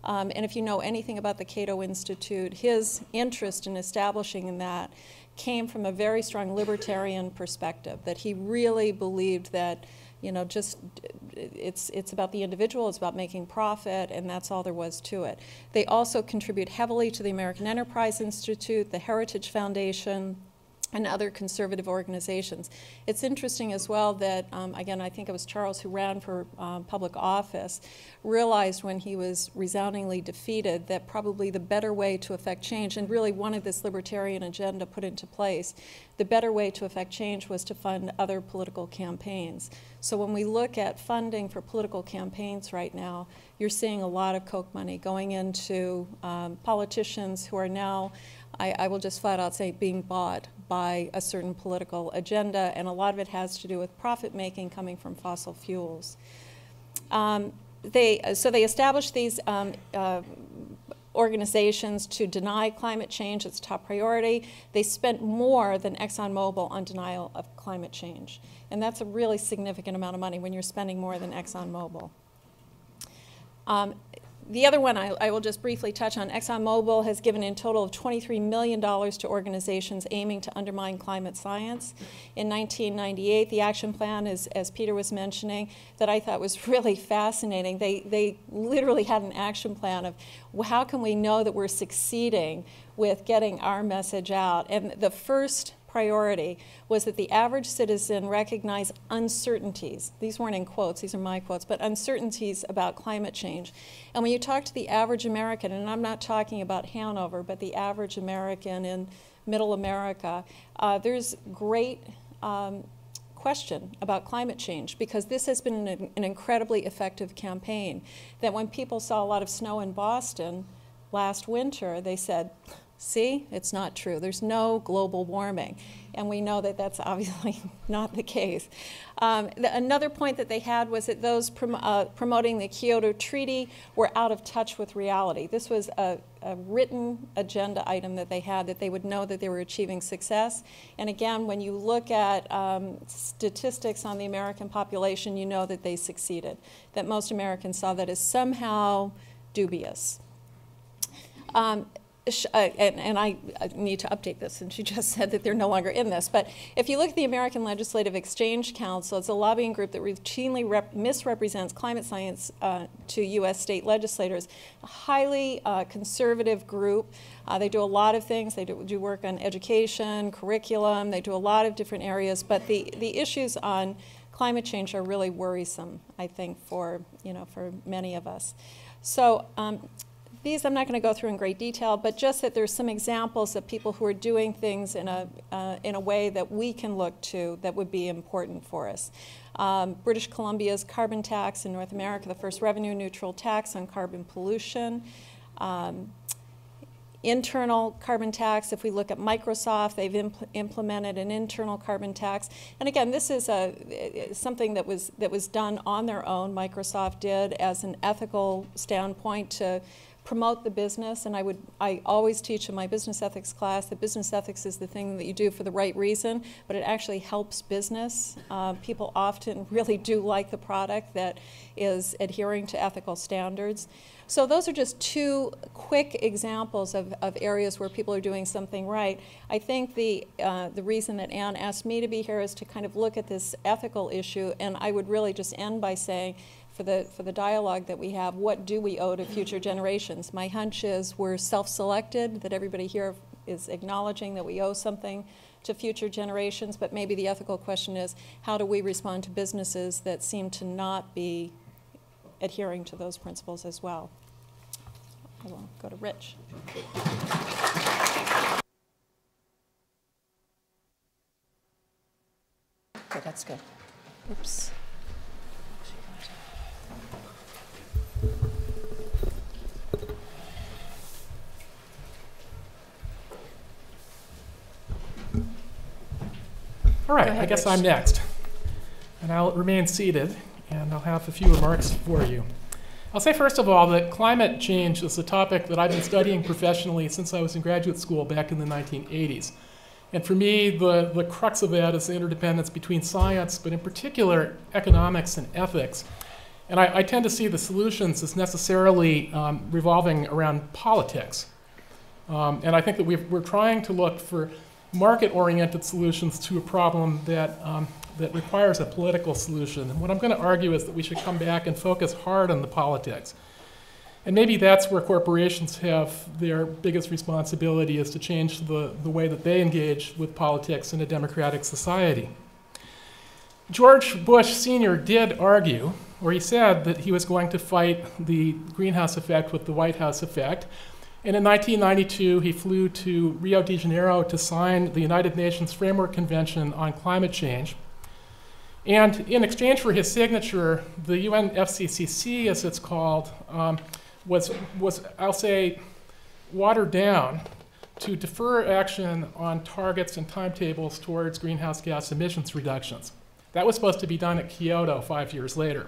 And if you know anything about the Cato Institute, his interest in establishing that came from a very strong libertarian perspective, that he really believed that, it's about the individual, it's about making profit, and that's all there was to it. They also contribute heavily to the American Enterprise Institute, the Heritage Foundation, and other conservative organizations. It's interesting as well that, again, I think it was Charles who ran for public office, realized when he was resoundingly defeated that probably the better way to affect change, and really wanted this libertarian agenda put into place, the better way to affect change was to fund other political campaigns. So when we look at funding for political campaigns right now, you're seeing a lot of Koch money going into politicians who are now, I will just flat out say, being bought by a certain political agenda, and a lot of it has to do with profit making coming from fossil fuels. So they established these organizations to deny climate change. It's a top priority. They spent more than ExxonMobil on denial of climate change, and that's a really significant amount of money when you're spending more than ExxonMobil. The other one I will just briefly touch on, ExxonMobil has given in total of $23 million to organizations aiming to undermine climate science. In 1998, the action plan, as Peter was mentioning, that I thought was really fascinating. They literally had an action plan of how can we know that we're succeeding with getting our message out. And the first priority was that the average citizen recognize uncertainties. These weren't in quotes, these are my quotes, but uncertainties about climate change. And when you talk to the average American, and I'm not talking about Hanover, but the average American in middle America, there's great question about climate change, because this has been an incredibly effective campaign. That when people saw a lot of snow in Boston last winter, they said, see, it's not true. There's no global warming. And we know that that's obviously not the case. Another point that they had was that those promoting the Kyoto Treaty were out of touch with reality. This was a written agenda item that they had, that they would know that they were achieving success. And again, when you look at statistics on the American population, you know that they succeeded, that most Americans saw that as somehow dubious. and I need to update this, and she just said that they're no longer in this, but if you look at the American Legislative Exchange Council, it's a lobbying group that routinely misrepresents climate science to U.S. state legislators. A highly conservative group. They do a lot of things. They do work on education, curriculum. They do a lot of different areas, but the issues on climate change are really worrisome, I think, for many of us. So. These I'm not going to go through in great detail, but just that there's some examples of people who are doing things in a way that we can look to that would be important for us. British Columbia's carbon tax in North America, the first revenue-neutral tax on carbon pollution. Internal carbon tax, if we look at Microsoft, they've implemented an internal carbon tax. And again, this is something that was done on their own. Microsoft did as an ethical standpoint to promote the business, and I always teach in my business ethics class that business ethics is the thing that you do for the right reason, but it actually helps business. People often really do like the product that is adhering to ethical standards. So those are just two quick examples of areas where people are doing something right. I think the reason that Anne asked me to be here is to kind of look at this ethical issue, and I would really just end by saying, for the dialogue that we have, what do we owe to future generations? My hunch is we're self-selected, that everybody here is acknowledging that we owe something to future generations, but maybe the ethical question is, how do we respond to businesses that seem to not be adhering to those principles as well? I will go to Rich. Okay, that's good. Oops. All right, ahead, I guess Rich. I'm next. And I'll remain seated, and I'll have a few remarks for you. I'll say, first of all, that climate change is a topic that I've been studying professionally since I was in graduate school back in the 1980s. And for me, the crux of that is the interdependence between science, but in particular, economics and ethics. And I tend to see the solutions as necessarily revolving around politics. And I think that we're trying to look for market-oriented solutions to a problem that requires a political solution. And what I'm going to argue is that we should come back and focus hard on the politics. And maybe that's where corporations have their biggest responsibility, is to change the way that they engage with politics in a democratic society. George Bush Sr. did argue, or he said that he was going to fight the greenhouse effect with the White House effect. And in 1992, he flew to Rio de Janeiro to sign the United Nations Framework Convention on Climate Change. And in exchange for his signature, the UNFCCC, as it's called, was I'll say, watered down to defer action on targets and timetables towards greenhouse gas emissions reductions. That was supposed to be done at Kyoto 5 years later.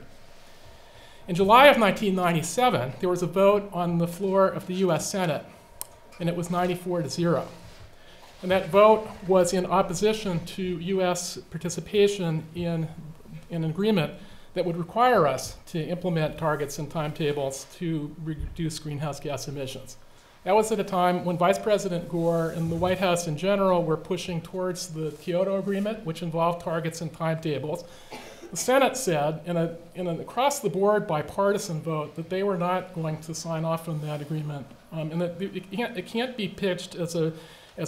In July of 1997, there was a vote on the floor of the US Senate, and it was 94-0. And that vote was in opposition to US participation in an agreement that would require us to implement targets and timetables to reduce greenhouse gas emissions. That was at a time when Vice President Gore and the White House in general were pushing towards the Kyoto Agreement, which involved targets and timetables. The Senate said, in an across-the-board bipartisan vote, that they were not going to sign off on that agreement, and that it can't be pitched as a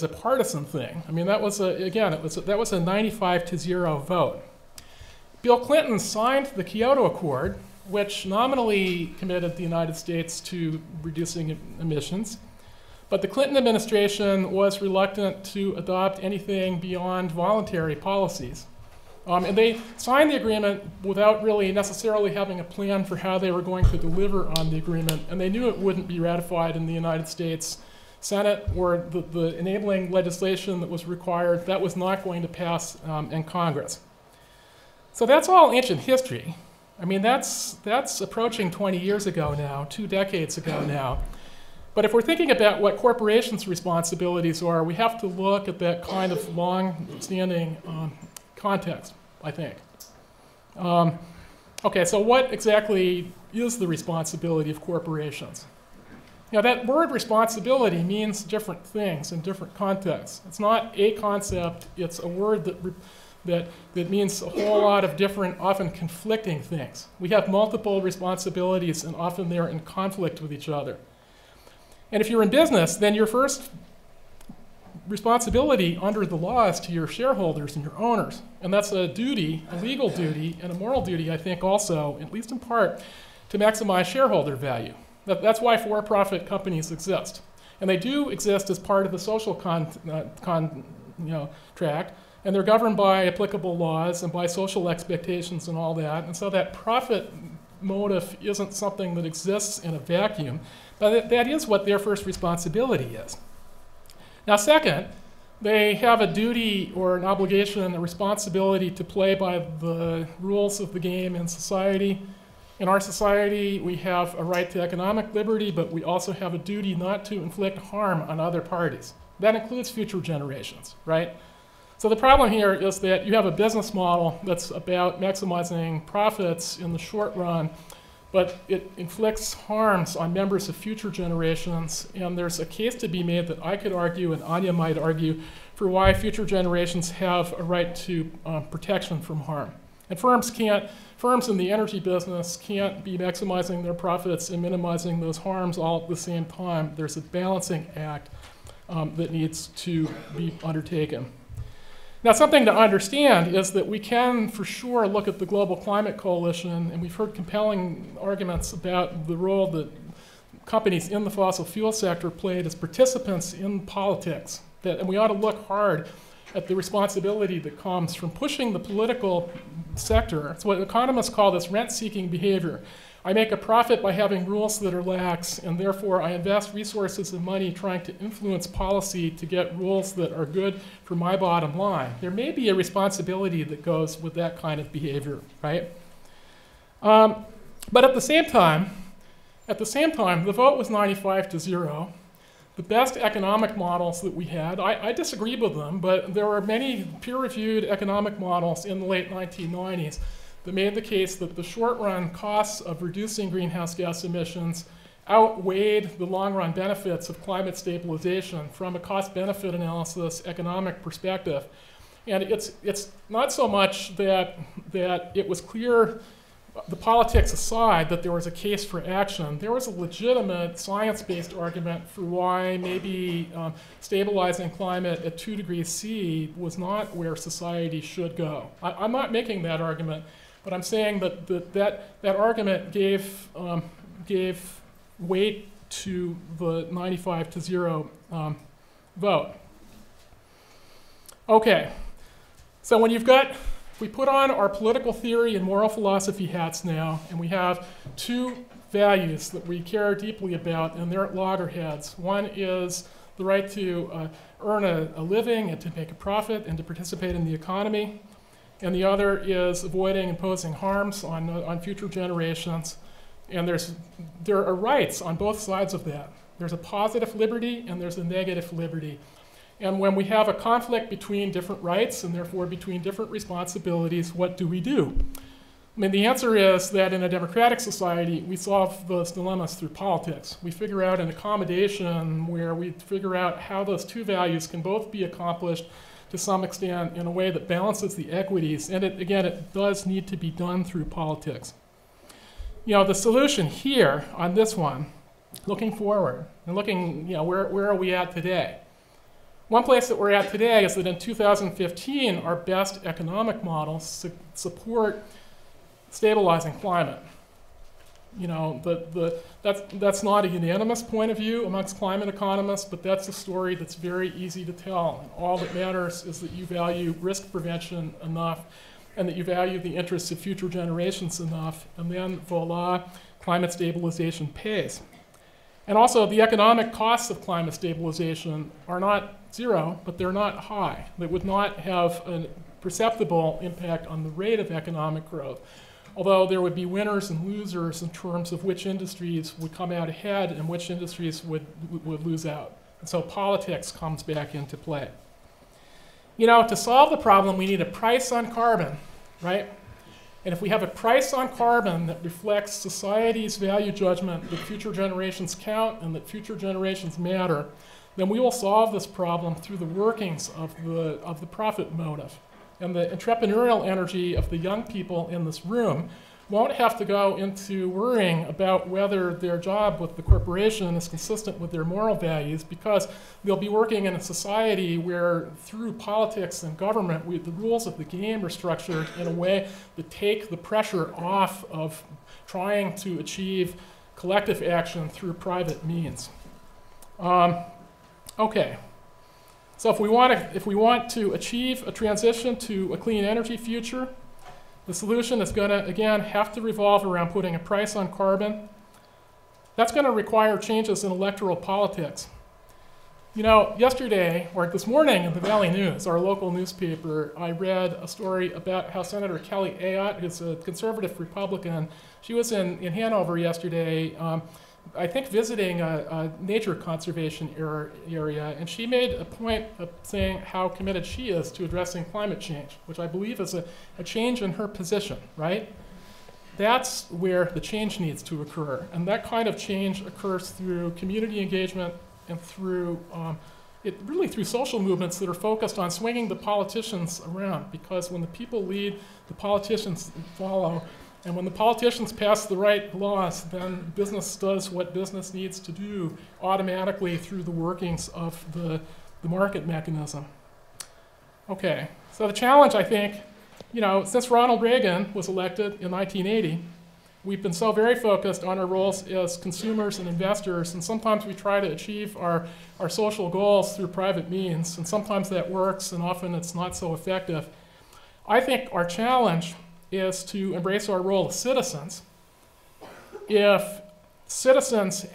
partisan thing. I mean, that was a 95-0 vote. Bill Clinton signed the Kyoto Accord, which nominally committed the United States to reducing emissions, but the Clinton administration was reluctant to adopt anything beyond voluntary policies. And they signed the agreement without really necessarily having a plan for how they were going to deliver on the agreement, and they knew it wouldn't be ratified in the United States Senate, or the enabling legislation that was required, that was not going to pass in Congress. So that's all ancient history. I mean, that's approaching 20 years ago now, 2 decades ago now. But if we're thinking about what corporations' responsibilities are, we have to look at that kind of long-standing context, I think. Okay, so what exactly is the responsibility of corporations? Now, that word responsibility means different things in different contexts. It's not a concept, it's a word that means a whole lot of different, often conflicting things. We have multiple responsibilities, and often they're in conflict with each other. And if you're in business, then your first responsibility under the law is to your shareholders and your owners. And that's a duty, a legal duty, and a moral duty, I think, also, at least in part, to maximize shareholder value. That's why for-profit companies exist. And they do exist as part of the social contract, and they're governed by applicable laws and by social expectations and all that. And so that profit motive isn't something that exists in a vacuum, but that is what their first responsibility is. Now, second, they have a duty or an obligation, a responsibility to play by the rules of the game in society. In our society, we have a right to economic liberty, but we also have a duty not to inflict harm on other parties. That includes future generations, right? So the problem here is that you have a business model that's about maximizing profits in the short run, but it inflicts harms on members of future generations, and there's a case to be made that I could argue, and Anya might argue, for why future generations have a right to protection from harm. And firms in the energy business can't be maximizing their profits and minimizing those harms all at the same time. There's a balancing act that needs to be undertaken. Now, something to understand is that we can, for sure, look at the Global Climate Coalition, and we've heard compelling arguments about the role that companies in the fossil fuel sector played as participants in politics. And we ought to look hard at the responsibility that comes from pushing the political sector. It's what economists call this rent-seeking behavior. I make a profit by having rules that are lax, and therefore I invest resources and money trying to influence policy to get rules that are good for my bottom line. There may be a responsibility that goes with that kind of behavior, right? But at the same time, the vote was 95-0. The best economic models that we had, I disagree with them, but there were many peer-reviewed economic models in the late 1990s that made the case that the short-run costs of reducing greenhouse gas emissions outweighed the long-run benefits of climate stabilization from a cost-benefit analysis economic perspective. And it's not so much that it was clear, the politics aside, that there was a case for action. There was a legitimate science-based argument for why maybe stabilizing climate at 2 degrees C was not where society should go. I'm not making that argument, but I'm saying that argument gave weight to the 95-0 vote. Okay, so when we put on our political theory and moral philosophy hats now, and we have two values that we care deeply about, and they're at loggerheads. One is the right to earn a living and to make a profit and to participate in the economy. And the other is avoiding imposing harms on future generations. And there are rights on both sides of that. There's a positive liberty and there's a negative liberty. And when we have a conflict between different rights and therefore between different responsibilities, what do we do? I mean, the answer is that in a democratic society, we solve those dilemmas through politics. We figure out an accommodation where we figure out how those two values can both be accomplished to some extent in a way that balances the equities. And again, it does need to be done through politics. The solution here on this one, looking forward and looking, where are we at today? One place that we're at today is that in 2015, our best economic models support stabilizing climate. That's not a unanimous point of view amongst climate economists, but that's a story that's very easy to tell. And all that matters is that you value risk prevention enough and that you value the interests of future generations enough, and then voila, climate stabilization pays. And also, the economic costs of climate stabilization are not zero, but they're not high. They would not have a perceptible impact on the rate of economic growth, although there would be winners and losers in terms of which industries would come out ahead and which industries would lose out. And so politics comes back into play. To solve the problem, we need a price on carbon, right? And if we have a price on carbon that reflects society's value judgment that future generations count and that future generations matter, then we will solve this problem through the workings of the profit motive. And the entrepreneurial energy of the young people in this room won't have to go into worrying about whether their job with the corporation is consistent with their moral values, because they'll be working in a society where through politics and government, the rules of the game are structured in a way that take the pressure off of trying to achieve collective action through private means. Okay. So if we want to achieve a transition to a clean energy future, the solution is going to, again, have to revolve around putting a price on carbon. That's going to require changes in electoral politics. You know, yesterday, or this morning in the Valley News, our local newspaper, I read a story about how Senator Kelly Ayotte, who's a conservative Republican, she was in Hanover yesterday, I think visiting a nature conservation area, and she made a point of saying how committed she is to addressing climate change, which I believe is a change in her position, right? That's where the change needs to occur, and that kind of change occurs through community engagement and through, really through social movements that are focused on swinging the politicians around, because when the people lead, the politicians follow. And when the politicians pass the right laws, then business does what business needs to do automatically through the workings of the market mechanism. Okay, so the challenge, I think, you know, since Ronald Reagan was elected in 1980, we've been so very focused on our roles as consumers and investors, and sometimes we try to achieve our social goals through private means, and sometimes that works, and often it's not so effective. I think our challenge is to embrace our role as citizens. If citizens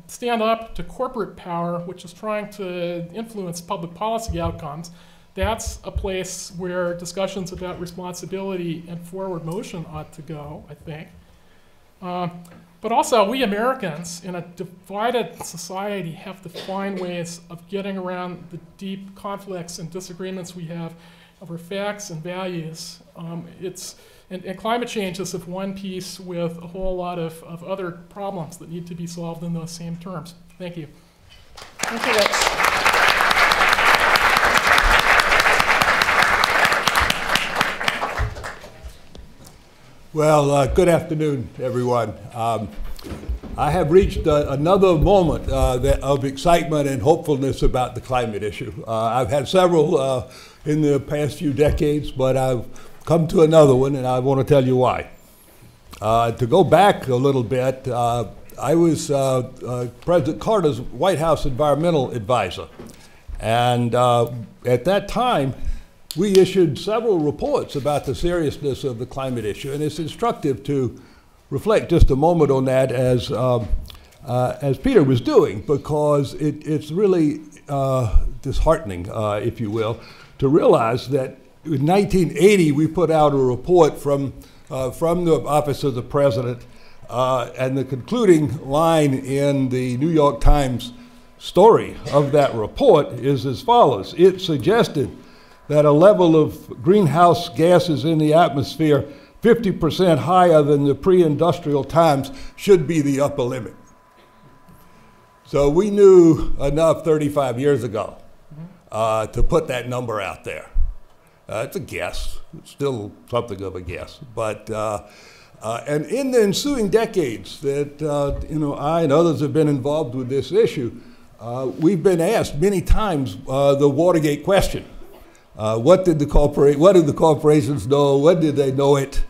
stand up to corporate power, which is trying to influence public policy outcomes, that's a place where discussions about responsibility and forward motion ought to go, I think. But also, we Americans in a divided society have to find ways of getting around the deep conflicts and disagreements we have over facts and values. And climate change is of one piece with a whole lot of other problems that need to be solved in those same terms. Thank you. Thank you, Rich. Well, good afternoon, everyone. I have reached another moment of excitement and hopefulness about the climate issue. I've had several in the past few decades, but I've come to another one, and I want to tell you why. To go back a little bit, I was President Carter's White House environmental advisor. And at that time, we issued several reports about the seriousness of the climate issue. And it's instructive to reflect just a moment on that as Peter was doing, because it's really disheartening, if you will, to realize that in 1980, we put out a report from the Office of the President, and the concluding line in the New York Times story of that report is as follows. It suggested that a level of greenhouse gases in the atmosphere 50% higher than the pre-industrial times should be the upper limit. So we knew enough 35 years ago to put that number out there. It's a guess. It's still something of a guess. But and in the ensuing decades that I and others have been involved with this issue, we've been asked many times the Watergate question: what did the corporations know? When did they know it?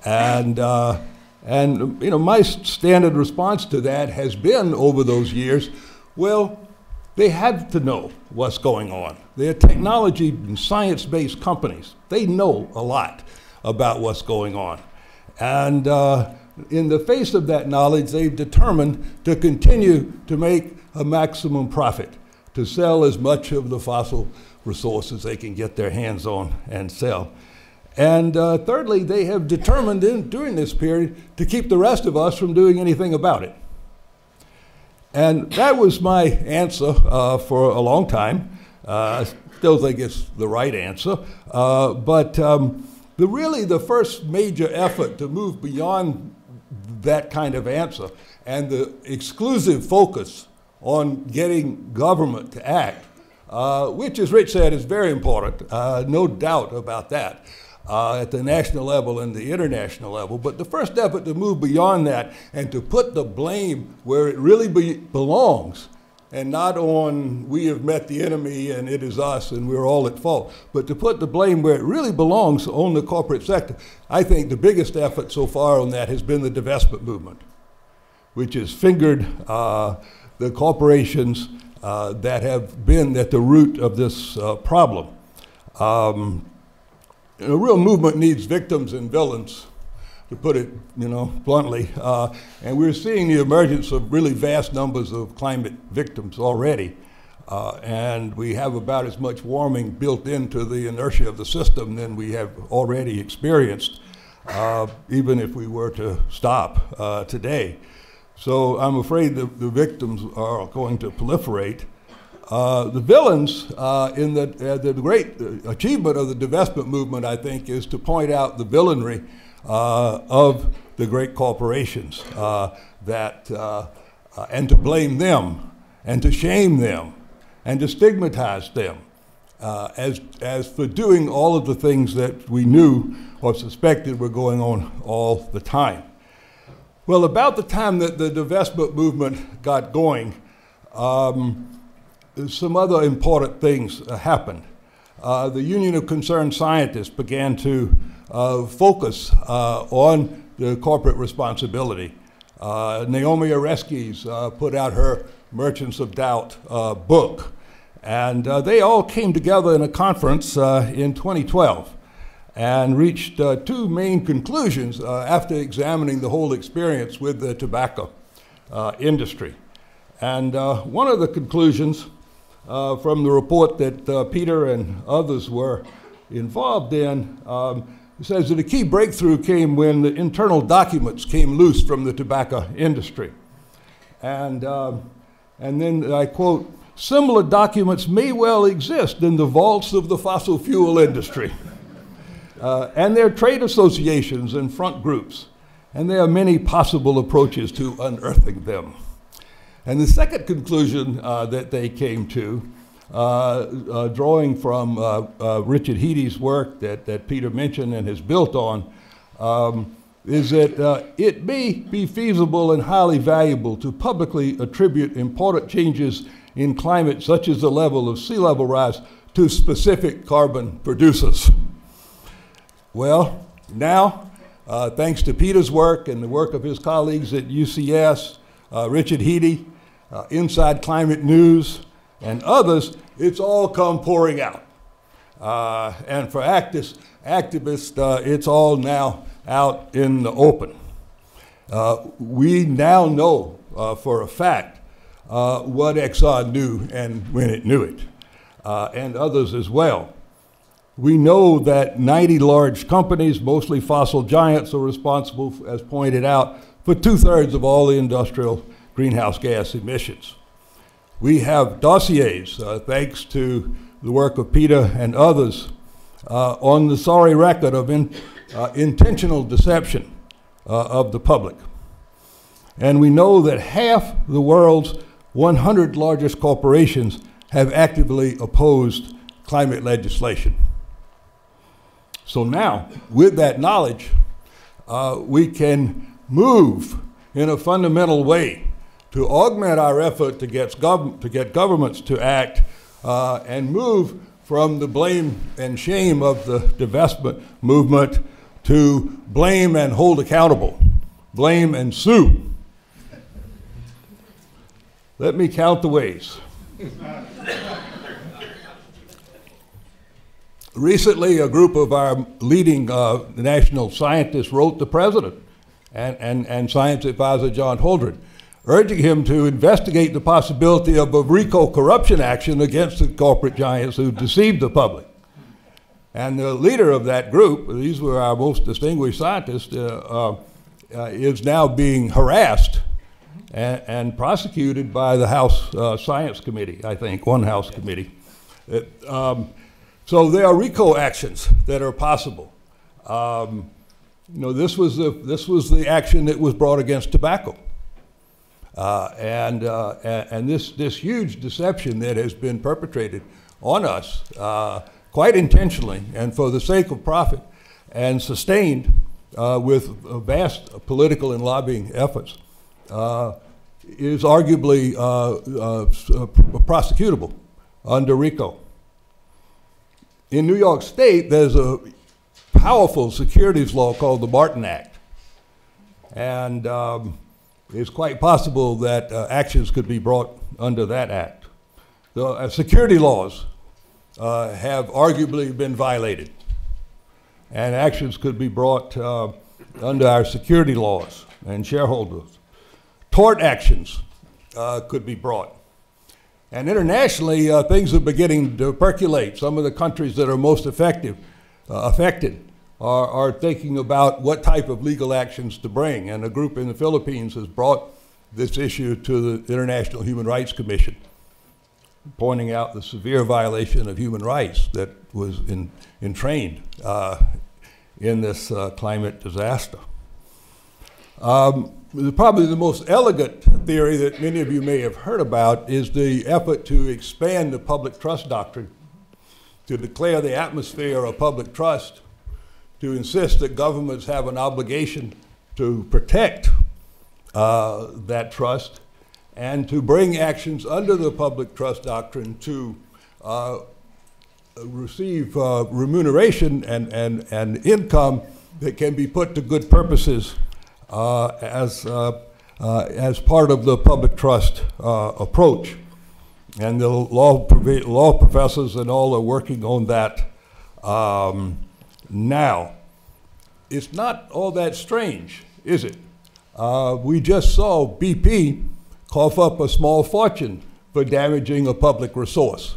And my standard response to that has been over those years, well, they had to know what's going on. They're technology and science-based companies. They know a lot about what's going on. And in the face of that knowledge, they've determined to continue to make a maximum profit, to sell as much of the fossil resources they can get their hands on and sell. And thirdly, they have determined during this period to keep the rest of us from doing anything about it. And that was my answer for a long time. I still think it's the right answer. But Really the first major effort to move beyond that kind of answer and the exclusive focus on getting government to act, which, as Rich said, is very important, no doubt about that, at the national level and the international level. But the first effort to move beyond that and to put the blame where it really belongs, and not on we have met the enemy and it is us and we're all at fault, but to put the blame where it really belongs on the corporate sector. I think the biggest effort so far on that has been the divestment movement, which has fingered the corporations that have been at the root of this problem. A real movement needs victims and villains, to put it, bluntly. And we're seeing the emergence of really vast numbers of climate victims already. And we have about as much warming built into the inertia of the system than we have already experienced, even if we were to stop today. So I'm afraid the victims are going to proliferate. The villains in the great achievement of the divestment movement, I think, is to point out the villainy of the great corporations, and to blame them, and to shame them, and to stigmatize them as for doing all of the things that we knew or suspected were going on all the time. Well, about the time that the divestment movement got going, some other important things happened. The Union of Concerned Scientists began to focus on the corporate responsibility. Naomi Oreskes put out her Merchants of Doubt book, and they all came together in a conference in 2012 and reached two main conclusions after examining the whole experience with the tobacco industry. And one of the conclusions from the report that Peter and others were involved in says that a key breakthrough came when the internal documents came loose from the tobacco industry. And then I quote, "Similar documents may well exist in the vaults of the fossil fuel industry. And there are trade associations and front groups, and there are many possible approaches to unearthing them." And the second conclusion that they came to, drawing from Richard Heady's work that Peter mentioned and has built on, is that it may be feasible and highly valuable to publicly attribute important changes in climate, such as the level of sea level rise, to specific carbon producers. Well, now, thanks to Peter's work and the work of his colleagues at UCS, Richard Heady, Inside Climate News, and others, it's all come pouring out. And for activists, it's all now out in the open. We now know for a fact what Exxon knew and when it knew it, and others as well. We know that 90 large companies, mostly fossil giants, are responsible, as pointed out, for 2/3 of all the industrial greenhouse gas emissions. We have dossiers, thanks to the work of Peter and others, on the sorry record of intentional deception of the public. And we know that half the world's 100 largest corporations have actively opposed climate legislation. So now, with that knowledge, we can move in a fundamental way to augment our effort to get governments to act and move from the blame and shame of the divestment movement to blame and hold accountable, blame and sue. Let me count the ways. Recently, a group of our leading national scientists wrote the president and science advisor John Holdren, urging him to investigate the possibility of a RICO corruption action against the corporate giants who deceived the public. And the leader of that group, these were our most distinguished scientists, is now being harassed and prosecuted by the House Science Committee, I think, one House committee. So there are RICO actions that are possible. This was the action that was brought against tobacco. And this huge deception that has been perpetrated on us quite intentionally and for the sake of profit and sustained with vast political and lobbying efforts is arguably prosecutable under RICO. In New York State, there's a powerful securities law called the Martin Act. And it's quite possible that actions could be brought under that act. The security laws have arguably been violated, and actions could be brought under our security laws and shareholders. Tort actions could be brought. And internationally, things are beginning to percolate. Some of the countries that are most affected are thinking about what type of legal actions to bring. And a group in the Philippines has brought this issue to the International Human Rights Commission, pointing out the severe violation of human rights that was entrained in this climate disaster. Probably the most elegant theory that many of you may have heard about is the effort to expand the public trust doctrine, to declare the atmosphere of public trust, to insist that governments have an obligation to protect that trust, and to bring actions under the public trust doctrine to receive remuneration and income that can be put to good purposes as part of the public trust approach. And the law professors and all are working on that now. It's not all that strange, is it? We just saw BP cough up a small fortune for damaging a public resource.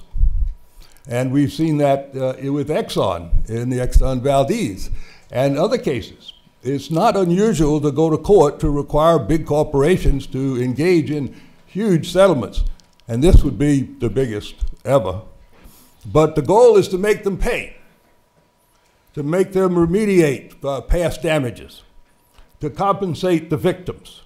And we've seen that with Exxon, in the Exxon Valdez, and other cases. It's not unusual to go to court to require big corporations to engage in huge settlements. And this would be the biggest ever. But the goal is to make them pay, to make them remediate past damages, to compensate the victims,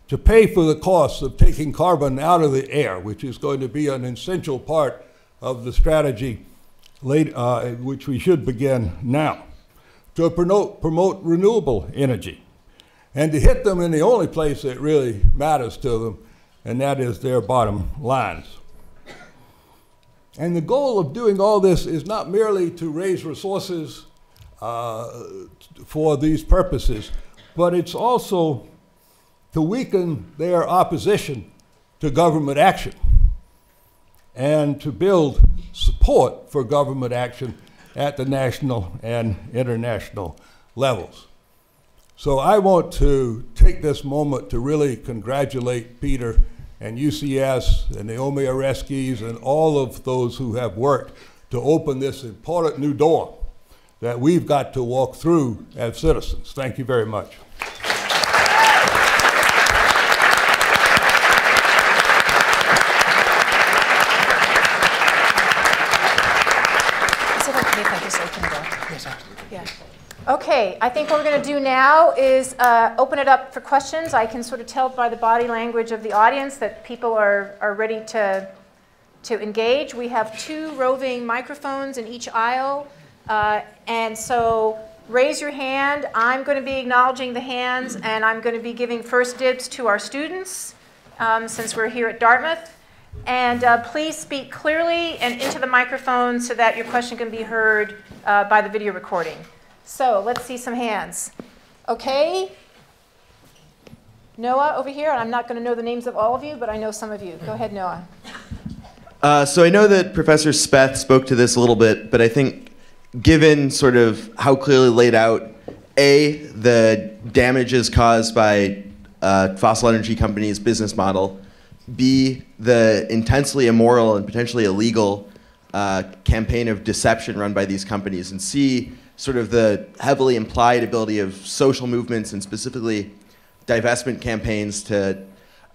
to pay for the costs of taking carbon out of the air, which is going to be an essential part of the strategy which we should begin now, to promote renewable energy, and to hit them in the only place that really matters to them, and that is their bottom lines. And the goal of doing all this is not merely to raise resources for these purposes, but it's also to weaken their opposition to government action and to build support for government action at the national and international levels. So I want to take this moment to really congratulate Peter and UCS and Naomi Oreskes and all of those who have worked to open this important new door that we've got to walk through as citizens. Thank you very much. Okay, I think what we're going to do now is open it up for questions. I can sort of tell by the body language of the audience that people are ready to engage. We have 2 roving microphones in each aisle, and so raise your hand. I'm going to be acknowledging the hands, and I'm going to be giving first dibs to our students since we're here at Dartmouth. And please speak clearly and into the microphone so that your question can be heard by the video recording. So let's see some hands. Okay. Noah over here. I'm not going to know the names of all of you, but I know some of you. Go ahead, Noah. So I know that Professor Speth spoke to this a little bit, but I think given sort of how clearly laid out, A, the damages caused by fossil energy companies' business model, B, the intensely immoral and potentially illegal campaign of deception run by these companies, and C, sort of the heavily implied ability of social movements and specifically divestment campaigns to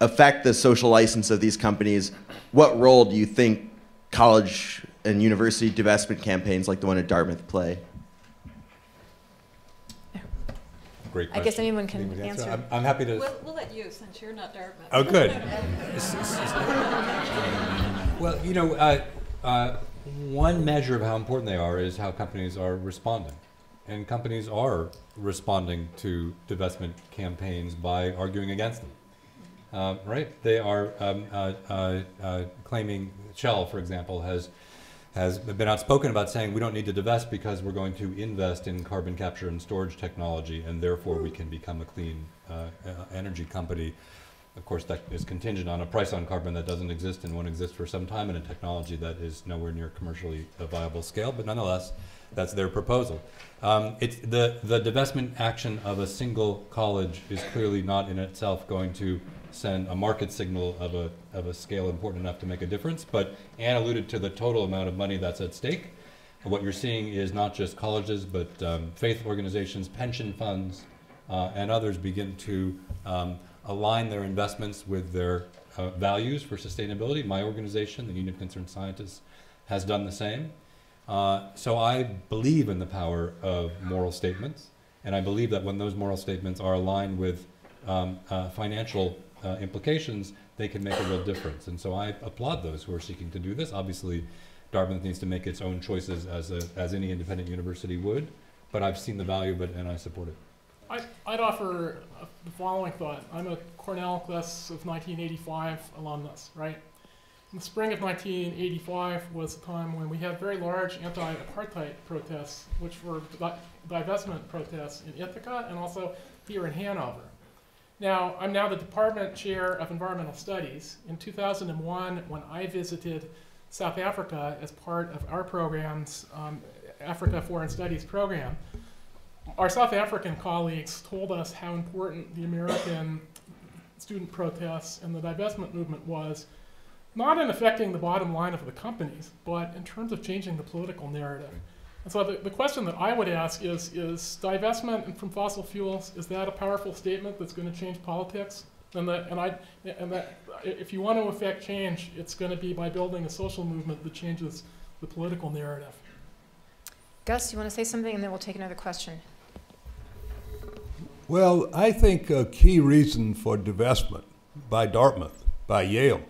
affect the social license of these companies, what role do you think college and university divestment campaigns like the one at Dartmouth play? great question. I guess anyone can answer. I'm happy to. We'll let you, since you're not Dartmouth. Oh, good. Well, you know, one measure of how important they are is how companies are responding. And companies are responding to divestment campaigns by arguing against them. Right? They are claiming, Shell, for example, has been outspoken about saying we don't need to divest because we're going to invest in carbon capture and storage technology, and therefore we can become a clean energy company. Of course, that is contingent on a price on carbon that doesn't exist and won't exist for some time, and a technology that is nowhere near commercially viable scale, but nonetheless, that's their proposal. The divestment action of a single college is clearly not in itself going to send a market signal of a scale important enough to make a difference, but Anne alluded to the total amount of money that's at stake. And what you're seeing is not just colleges, but faith organizations, pension funds, and others begin to align their investments with their values for sustainability. My organization, the Union of Concerned Scientists, has done the same. So I believe in the power of moral statements, and I believe that when those moral statements are aligned with financial implications, they can make a real difference. And so I applaud those who are seeking to do this. Obviously, Dartmouth needs to make its own choices as any independent university would, but I've seen the value of it and I support it. I'd offer the following thought. I'm a Cornell class of 1985 alumnus, right? In the spring of 1985 was a time when we had very large anti-apartheid protests, which were divestment protests in Ithaca and also here in Hanover. Now, I'm now the department chair of environmental studies. In 2001, when I visited South Africa as part of our program's Africa Foreign Studies program, our South African colleagues told us how important the American student protests and the divestment movement was, not in affecting the bottom line of the companies, but in terms of changing the political narrative. And so the question that I would ask is divestment from fossil fuels, is that a powerful statement that's going to change politics? And that if you want to affect change, it's going to be by building a social movement that changes the political narrative. Gus, you want to say something, and then we'll take another question. Well, I think a key reason for divestment by Dartmouth, by Yale,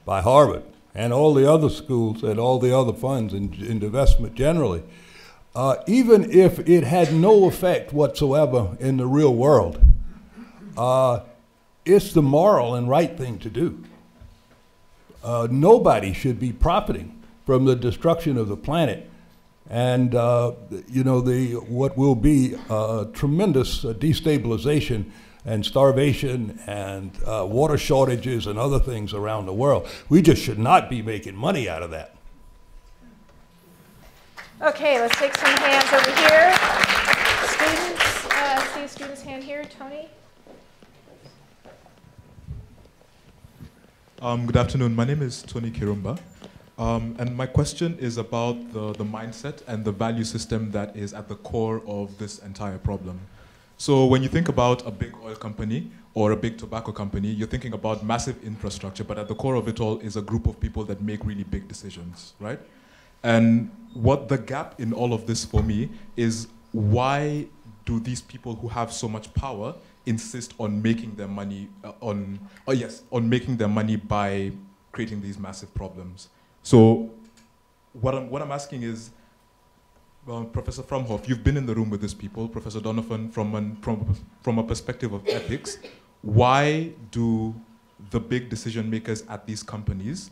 by Harvard, and all the other schools and all the other funds in divestment generally, even if it had no effect whatsoever in the real world, it's the moral and right thing to do. Nobody should be profiting from the destruction of the planet and what will be tremendous destabilization and starvation and water shortages and other things around the world. We just should not be making money out of that. Okay, let's take some hands over here. Students, see a student's hand here. Tony? Good afternoon. My name is Tony Kirumba. And my question is about the mindset and the value system that is at the core of this entire problem. So when you think about a big oil company or a big tobacco company, you're thinking about massive infrastructure, but at the core of it all is a group of people that make really big decisions, right? And what the gap in all of this for me is, why do these people who have so much power insist on making their money on making their money by creating these massive problems? So what I'm asking is, Professor Frumhoff, you've been in the room with these people. Professor Donovan, from a perspective of ethics, why do the big decision makers at these companies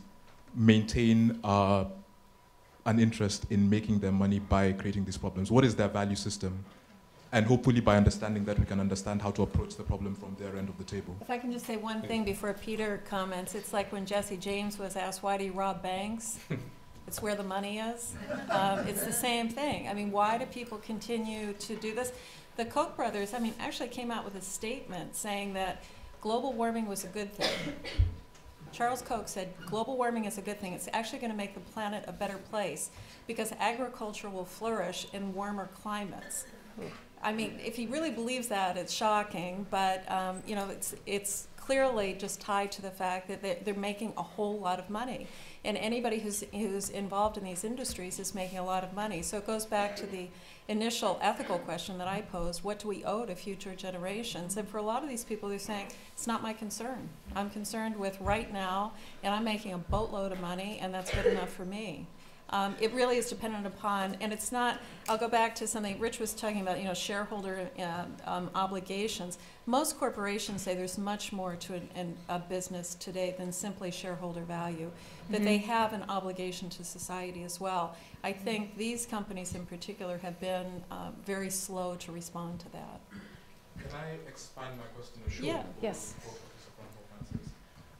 maintain an interest in making their money by creating these problems? What is their value system? And hopefully by understanding that, we can understand how to approach the problem from their end of the table. If I can just say one thing before Peter comments, it's like when Jesse James was asked, why do you rob banks? It's where the money is. It's the same thing. I mean, why do people continue to do this? The Koch brothers, actually came out with a statement saying that global warming was a good thing. Charles Koch said global warming is a good thing. It's actually going to make the planet a better place because agriculture will flourish in warmer climates. I mean, if he really believes that, it's shocking, but it's clearly just tied to the fact that they're making a whole lot of money. And anybody who's involved in these industries is making a lot of money. So it goes back to the initial ethical question that I posed: what do we owe to future generations? And for a lot of these people, they're saying, it's not my concern. I'm concerned with right now, and I'm making a boatload of money, and that's good enough for me. It really is dependent upon, and it's not, I'll go back to something Rich was talking about, shareholder obligations. Most corporations say there's much more to a business today than simply shareholder value, that they have an obligation to society as well. I think these companies in particular have been very slow to respond to that. Can I expand my question a short? Yeah. Yes.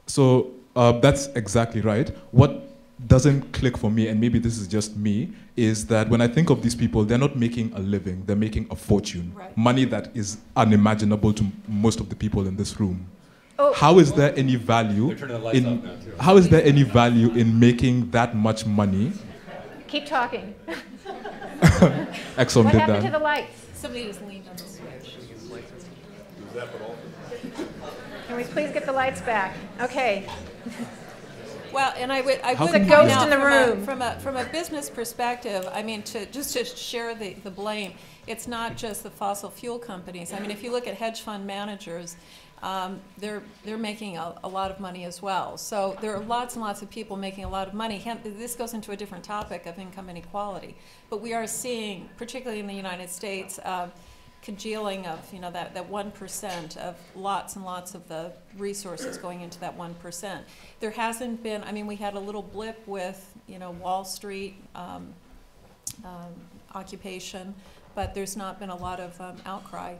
So that's exactly right. What doesn't click for me, and maybe this is just me, is that when I think of these people, they're not making a living, they're making a fortune. Right. Money that is unimaginable to most of the people in this room. Oh. How is there any value how is there any value in making that much money? Keep talking. Exxon What did happened to that. the lights? Somebody just leaned on the switch. Can we please get the lights back? Okay. Well, and I would There's a point ghost out in the room. from a business perspective, I mean, to share the blame, it's not just the fossil fuel companies. I mean, if you look at hedge fund managers, they're making a lot of money as well. So there are lots and lots of people making a lot of money. This goes into a different topic of income inequality. But we are seeing, particularly in the United States, congealing of that 1% of lots and lots of the resources going into that 1%. There hasn't been. I mean, we had a little blip with Wall Street occupation, but there's not been a lot of outcry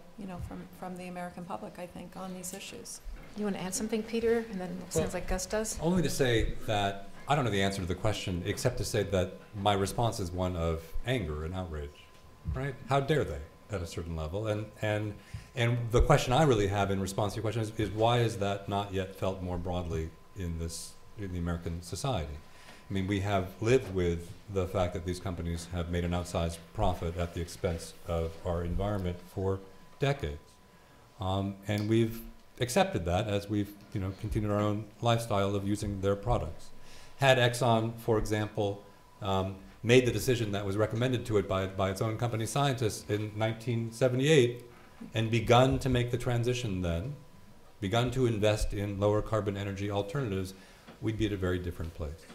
from the American public, I think, on these issues. You want to add something, Peter? And then it sounds like Gus does. Only to say that I don't know the answer to the question, except to say that my response is one of anger and outrage. Right? How dare they? At a certain level, and the question I really have in response to your question is why is that not yet felt more broadly in the American society? I mean, we have lived with the fact that these companies have made an outsized profit at the expense of our environment for decades, and we've accepted that as we've continued our own lifestyle of using their products. Had Exxon, for example, made the decision that was recommended to it by its own company scientists in 1978 and begun to make the transition then, begun to invest in lower carbon energy alternatives, we'd be at a very different place.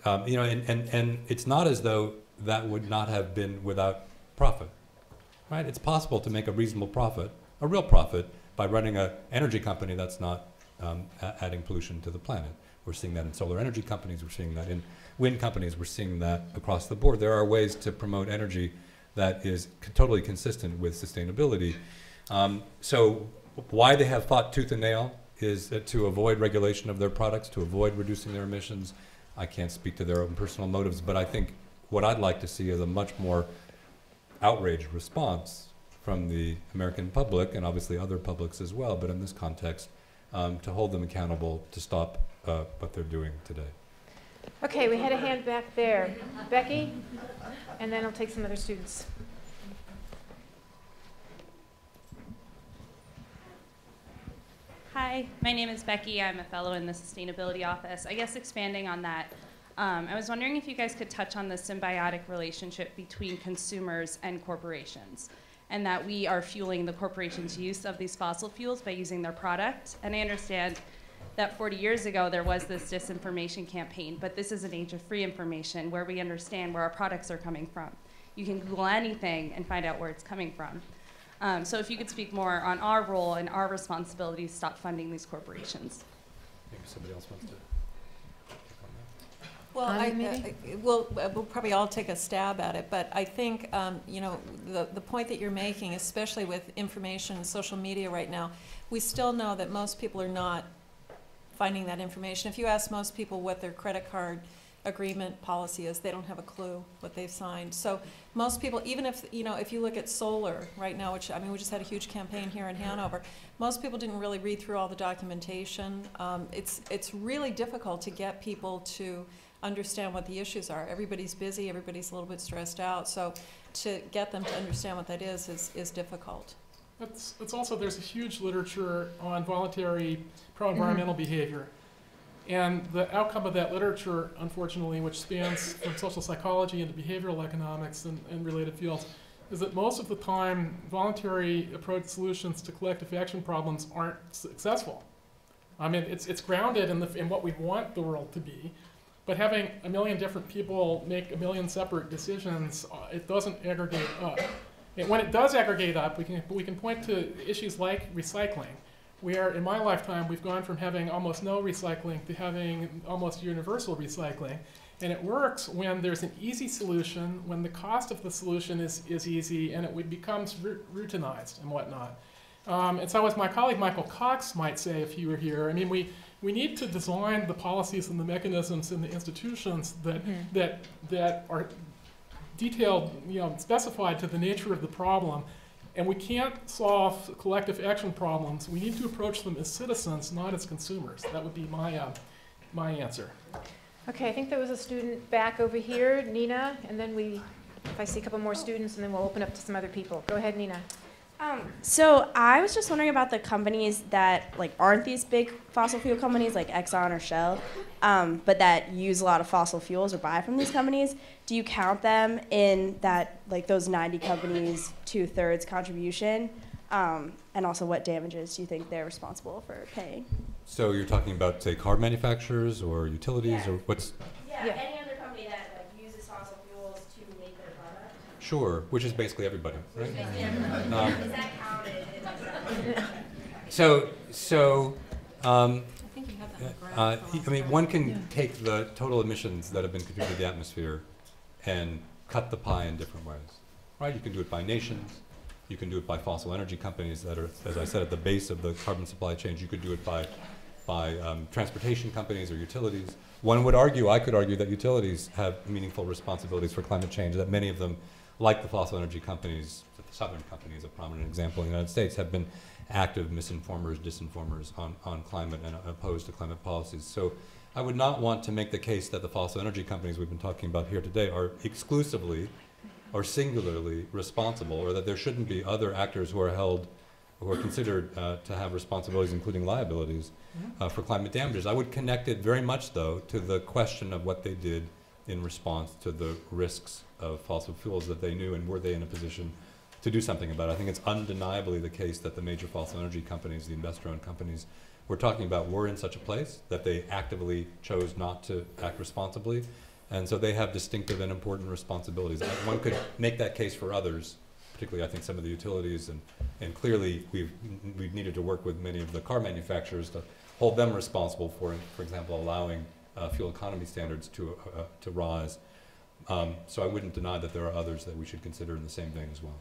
And it's not as though that would not have been without profit, right? It's possible to make a reasonable profit, a real profit, by running an energy company that's not adding pollution to the planet. We're seeing that in solar energy companies, we're seeing that in wind companies, we're seeing that across the board. There are ways to promote energy that is totally consistent with sustainability. So why they have fought tooth and nail is to avoid regulation of their products, to avoid reducing their emissions. I can't speak to their own personal motives, but I think what I'd like to see is a much more outraged response from the American public, and obviously other publics as well, but in this context, to hold them accountable to stop what they're doing today. Okay, we had a hand back there. Becky, and then I'll take some other students. Hi, my name is Becky. I'm a fellow in the Sustainability Office. I guess expanding on that, I was wondering if you guys could touch on the symbiotic relationship between consumers and corporations, and that we are fueling the corporations' use of these fossil fuels by using their product. And I understand that 40 years ago there was this disinformation campaign, but this is an age of free information where we understand where our products are coming from. You can Google anything and find out where it's coming from. So if you could speak more on our role and our responsibility to stop funding these corporations. Maybe somebody else wants to. Well, we'll probably all take a stab at it, but I think the point that you're making, especially with information and social media right now, we still know that most people are not finding that information. If you ask most people what their credit card agreement policy is, they don't have a clue what they've signed. So most people, even if you look at solar right now, which we just had a huge campaign here in Hanover, most people didn't really read through all the documentation. It's really difficult to get people to understand what the issues are. Everybody's busy, everybody's a little bit stressed out, so to get them to understand what that is difficult. It's also, there's a huge literature on voluntary pro-environmental behavior. And the outcome of that literature, unfortunately, which spans from social psychology into behavioral economics and related fields, is that most of the time, voluntary approach solutions to collective action problems aren't successful. I mean, it's grounded in what we want the world to be, but having a million different people make a million separate decisions, it doesn't aggregate up. And when it does aggregate up, we can point to issues like recycling, where in my lifetime we've gone from having almost no recycling to having almost universal recycling. And it works when there's an easy solution, when the cost of the solution is easy, and it becomes routinized and whatnot. And so as my colleague Michael Cox might say if he were here, I mean, we need to design the policies and the mechanisms and the institutions that are detailed, specified to the nature of the problem. And we can't solve collective action problems. We need to approach them as citizens, not as consumers. That would be my answer. Okay, I think there was a student back over here, Nina, and then if I see a couple more students, and then we'll open up to some other people. Go ahead, Nina. So I was just wondering about the companies that aren't these big fossil fuel companies like Exxon or Shell, but that use a lot of fossil fuels or buy from these companies. Do you count them in that, those 90 companies, 2/3 contribution? And also, what damages do you think they're responsible for paying? So you're talking about, say, car manufacturers or utilities, or what's? Yeah, any other company that uses fossil fuels to make their product. Sure, which is basically everybody, right? Is that counted? I think you have that in the graph. I mean, one can take the total emissions that have been contributed to the atmosphere and cut the pie in different ways, right? You can do it by nations. You can do it by fossil energy companies that are, as I said, at the base of the carbon supply chain. You could do it by transportation companies or utilities. One would argue, I could argue, that utilities have meaningful responsibilities for climate change, that many of them, like the fossil energy companies, the Southern companies, a prominent example in the United States, have been active misinformers, disinformers on climate and opposed to climate policies. So I would not want to make the case that the fossil energy companies we've been talking about here today are exclusively or singularly responsible, or that there shouldn't be other actors who are considered to have responsibilities, including liabilities, for climate damages. I would connect it very much, though, to the question of what they did in response to the risks of fossil fuels that they knew, and were they in a position to do something about it. I think it's undeniably the case that the major fossil energy companies, the investor-owned companies we're talking about, were in such a place that they actively chose not to act responsibly. And so they have distinctive and important responsibilities. One could make that case for others, particularly I think some of the utilities, and clearly we've needed to work with many of the car manufacturers to hold them responsible for example, allowing fuel economy standards to rise. So I wouldn't deny that there are others that we should consider in the same vein as well.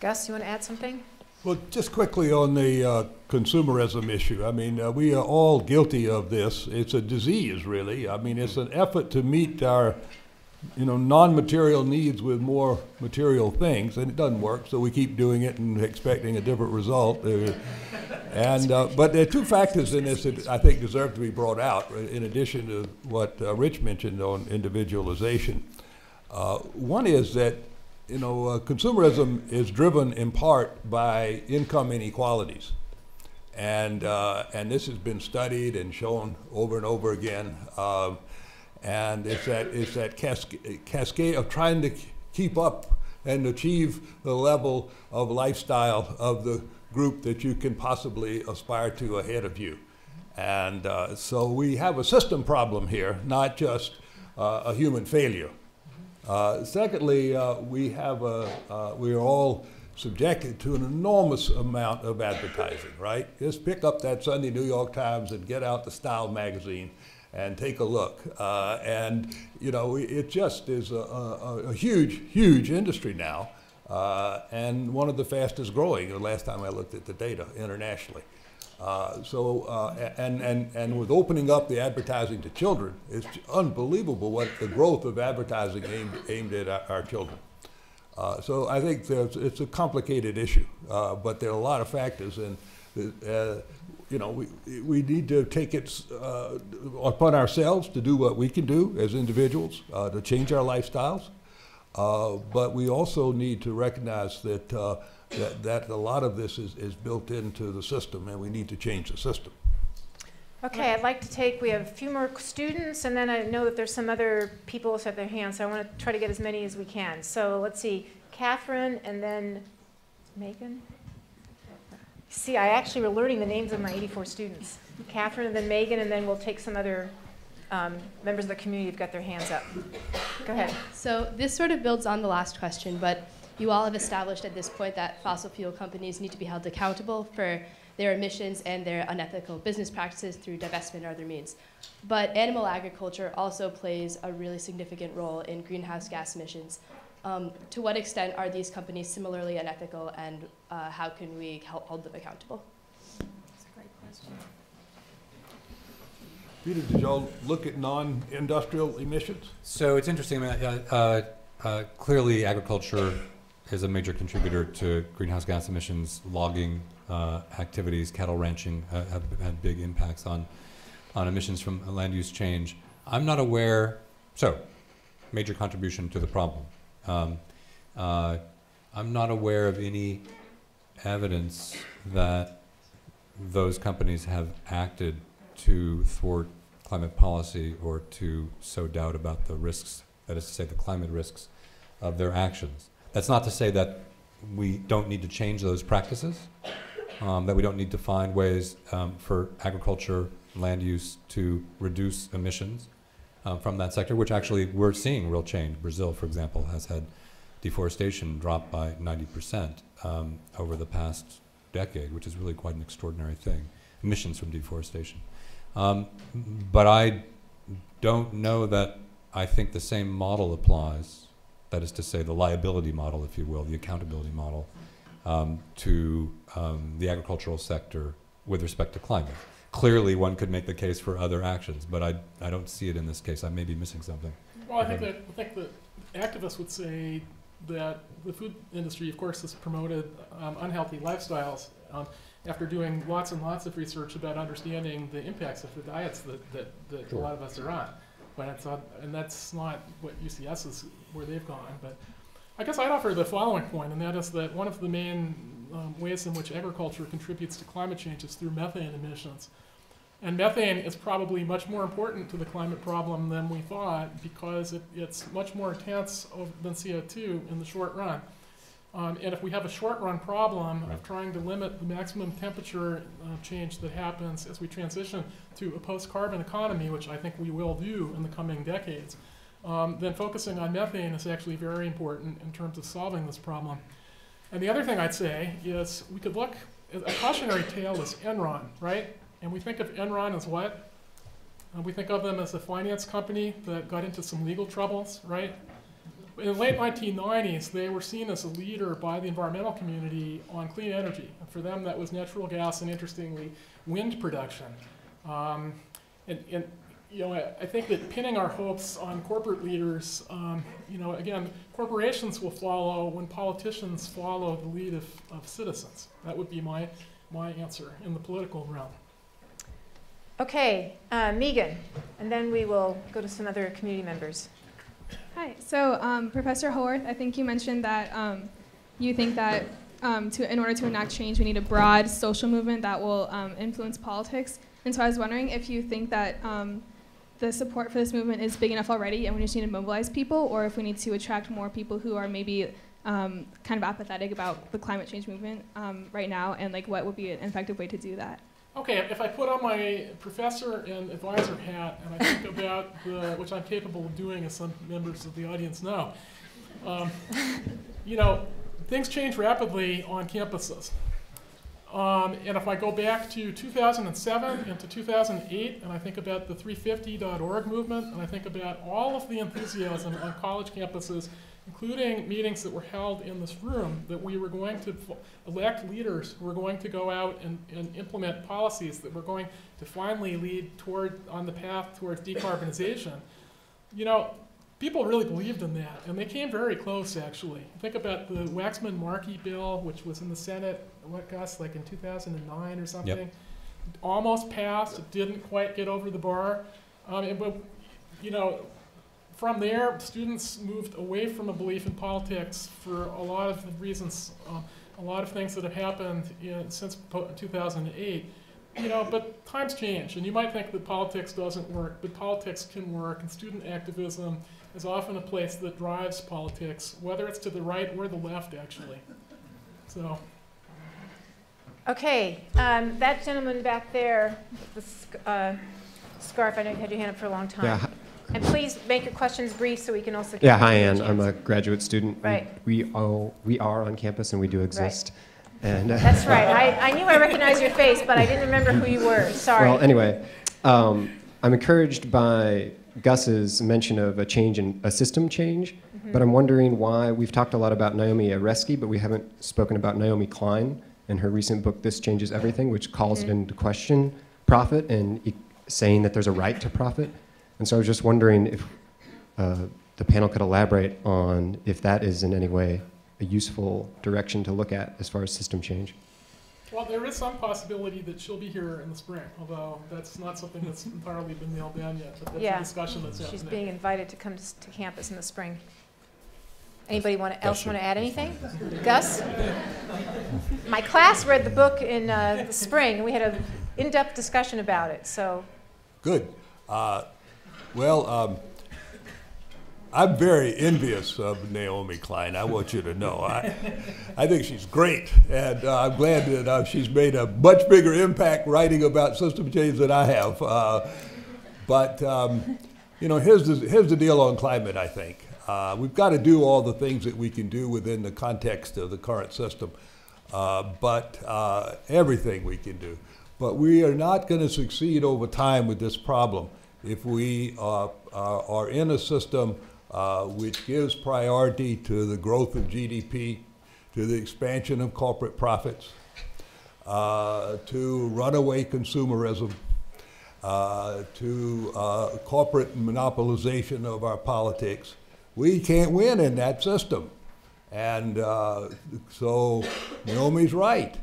Gus, you want to add something? Well, just quickly on the consumerism issue. I mean, we are all guilty of this. It's a disease, really. I mean, it's an effort to meet our, non-material needs with more material things, and it doesn't work. So we keep doing it and expecting a different result. But there are two factors in this that I think deserve to be brought out, in addition to what Rich mentioned on individualization. One is that consumerism is driven in part by income inequalities, and this has been studied and shown over and over again. And it's that cascade of trying to keep up and achieve the level of lifestyle of the group that you can possibly aspire to ahead of you. And so we have a system problem here, not just a human failure. Secondly, we are all subjected to an enormous amount of advertising, right? Just pick up that Sunday New York Times and get out the Style magazine and take a look. It just is a huge, huge industry now, and one of the fastest growing, the last time I looked at the data internationally. And with opening up the advertising to children, it's unbelievable what the growth of advertising aimed at our children. So I think it's a complicated issue, but there are a lot of factors, and we need to take it upon ourselves to do what we can do as individuals to change our lifestyles. But we also need to recognize that that a lot of this is built into the system, and we need to change the system. Okay, I'd like to take, we have a few more students, and then I know that there's some other people who have their hands, so I want to try to get as many as we can. So let's see, Catherine and then Megan. See, I actually were learning the names of my 84 students. Catherine and then Megan, and then we'll take some other members of the community who've got their hands up. Go ahead. So this sort of builds on the last question, but you all have established at this point that fossil fuel companies need to be held accountable for their emissions and their unethical business practices through divestment or other means. But animal agriculture also plays a really significant role in greenhouse gas emissions. To what extent are these companies similarly unethical, and how can we help hold them accountable? That's a great question. Peter, did y'all look at non-industrial emissions? So it's interesting. Clearly, agriculture is a major contributor to greenhouse gas emissions. Logging activities, cattle ranching have had big impacts on emissions from land use change. I'm not aware. So, major contribution to the problem. I'm not aware of any evidence that those companies have acted to thwart climate policy or to sow doubt about the risks, that is to say the climate risks of their actions. That's not to say that we don't need to change those practices, that we don't need to find ways for agriculture, land use to reduce emissions from that sector, which actually we're seeing real change. Brazil, for example, has had deforestation drop by 90% over the past decade, which is really quite an extraordinary thing, emissions from deforestation. But I don't know that I think the same model applies, that is to say the liability model, if you will, the accountability model, to the agricultural sector with respect to climate. Clearly one could make the case for other actions, but I don't see it in this case. I may be missing something. Well, I think that activists would say that the food industry, of course, has promoted unhealthy lifestyles after doing lots and lots of research about understanding the impacts of the diets that Sure. a lot of us are on. But it's and that's not what UCS is, where they've gone. But I guess I'd offer the following point, and that is that one of the main ways in which agriculture contributes to climate change is through methane emissions. And methane is probably much more important to the climate problem than we thought, because it's much more intense than CO2 in the short run. And if we have a short run problem of trying to limit the maximum temperature change that happens as we transition to a post-carbon economy, which I think we will do in the coming decades, then focusing on methane is actually very important in terms of solving this problem. And the other thing I'd say is we could look, a cautionary tale is Enron, right? And we think of Enron as what? We think of them as a finance company that got into some legal troubles, right? In the late 1990s, they were seen as a leader by the environmental community on clean energy. And for them, that was natural gas and, interestingly, wind production. You know, I think that pinning our hopes on corporate leaders, you know, again, corporations will follow when politicians follow the lead of citizens. That would be my answer in the political realm. Okay, Megan, and then we will go to some other community members. Hi. So, Professor Haworth, I think you mentioned that you think that in order to enact change, we need a broad social movement that will influence politics. And so I was wondering if you think that the support for this movement is big enough already and we just need to mobilize people, or if we need to attract more people who are maybe kind of apathetic about the climate change movement right now, and like what would be an effective way to do that? Okay, if I put on my professor and advisor hat and I think about which I'm capable of doing, as some members of the audience know, you know, things change rapidly on campuses. And if I go back to 2007 and to 2008, and I think about the 350.org movement, and I think about all of the enthusiasm on college campuses, including meetings that were held in this room, that we were going to elect leaders who were going to go out and implement policies that were going to finally lead on the path towards decarbonization. You know, people really believed in that, and they came very close, actually. Think about the Waxman-Markey bill, which was in the Senate, what, Gus, like in 2009 or something? Yep. Almost passed, it didn't quite get over the bar. But, you know, from there, students moved away from a belief in politics for a lot of the reasons a lot of things that have happened since 2008. But times change, and you might think that politics doesn't work, but politics can work, and student activism is often a place that drives politics, whether it's to the right or the left, actually. So. Okay, that gentleman back there, the scarf, I know you had your hand up for a long time. Yeah. And please make your questions brief so we can also get Yeah, hi, Anne. I'm a graduate student. Right. We are on campus, and we do exist. Right. And that's right. I knew I recognized your face, but I didn't remember who you were. Sorry. Well, anyway, I'm encouraged by Gus's mention of a system change, but I'm wondering why we've talked a lot about Naomi Oreskes, but we haven't spoken about Naomi Klein and her recent book, This Changes Everything, which calls it into question profit and saying that there's a right to profit. And so I was just wondering if the panel could elaborate on if that is in any way a useful direction to look at as far as system change. Well, there is some possibility that she'll be here in the spring, although that's not something that's entirely been nailed down yet, but that's a discussion that's happening. She's being invited to come to campus in the spring. Anybody else want to add anything? Gus? My class read the book in the spring, and we had an in-depth discussion about it, so. Good. I'm very envious of Naomi Klein. I want you to know. I think she's great, and I'm glad that she's made a much bigger impact writing about system change than I have. Here's the deal on climate, I think. We've got to do all the things that we can do within the context of the current system, everything we can do. But we are not going to succeed over time with this problem if we are in a system which gives priority to the growth of GDP, to the expansion of corporate profits, to runaway consumerism, to corporate monopolization of our politics. We can't win in that system. And so Naomi's right.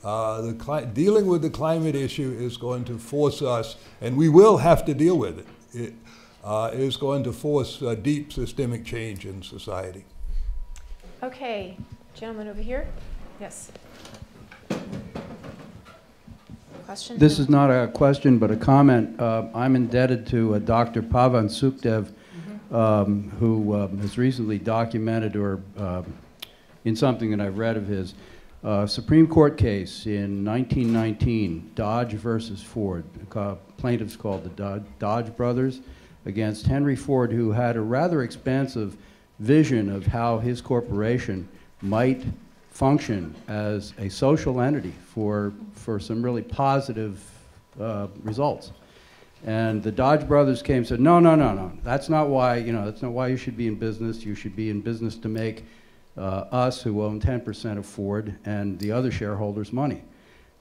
Dealing with the climate issue is going to force us, and we will have to deal with it. It is going to force deep systemic change in society. Okay, gentleman over here. Yes. Question? This is not a question, but a comment. I'm indebted to Dr. Pavan Sukhdev, who has recently documented, or in something that I've read of his, Supreme Court case in 1919, Dodge versus Ford. Plaintiffs called the Dodge brothers against Henry Ford, who had a rather expansive vision of how his corporation might function as a social entity for some really positive results. And the Dodge brothers came and said, no, that's not why, that's not why you should be in business. You should be in business to make us, who own 10% of Ford, and the other shareholders money.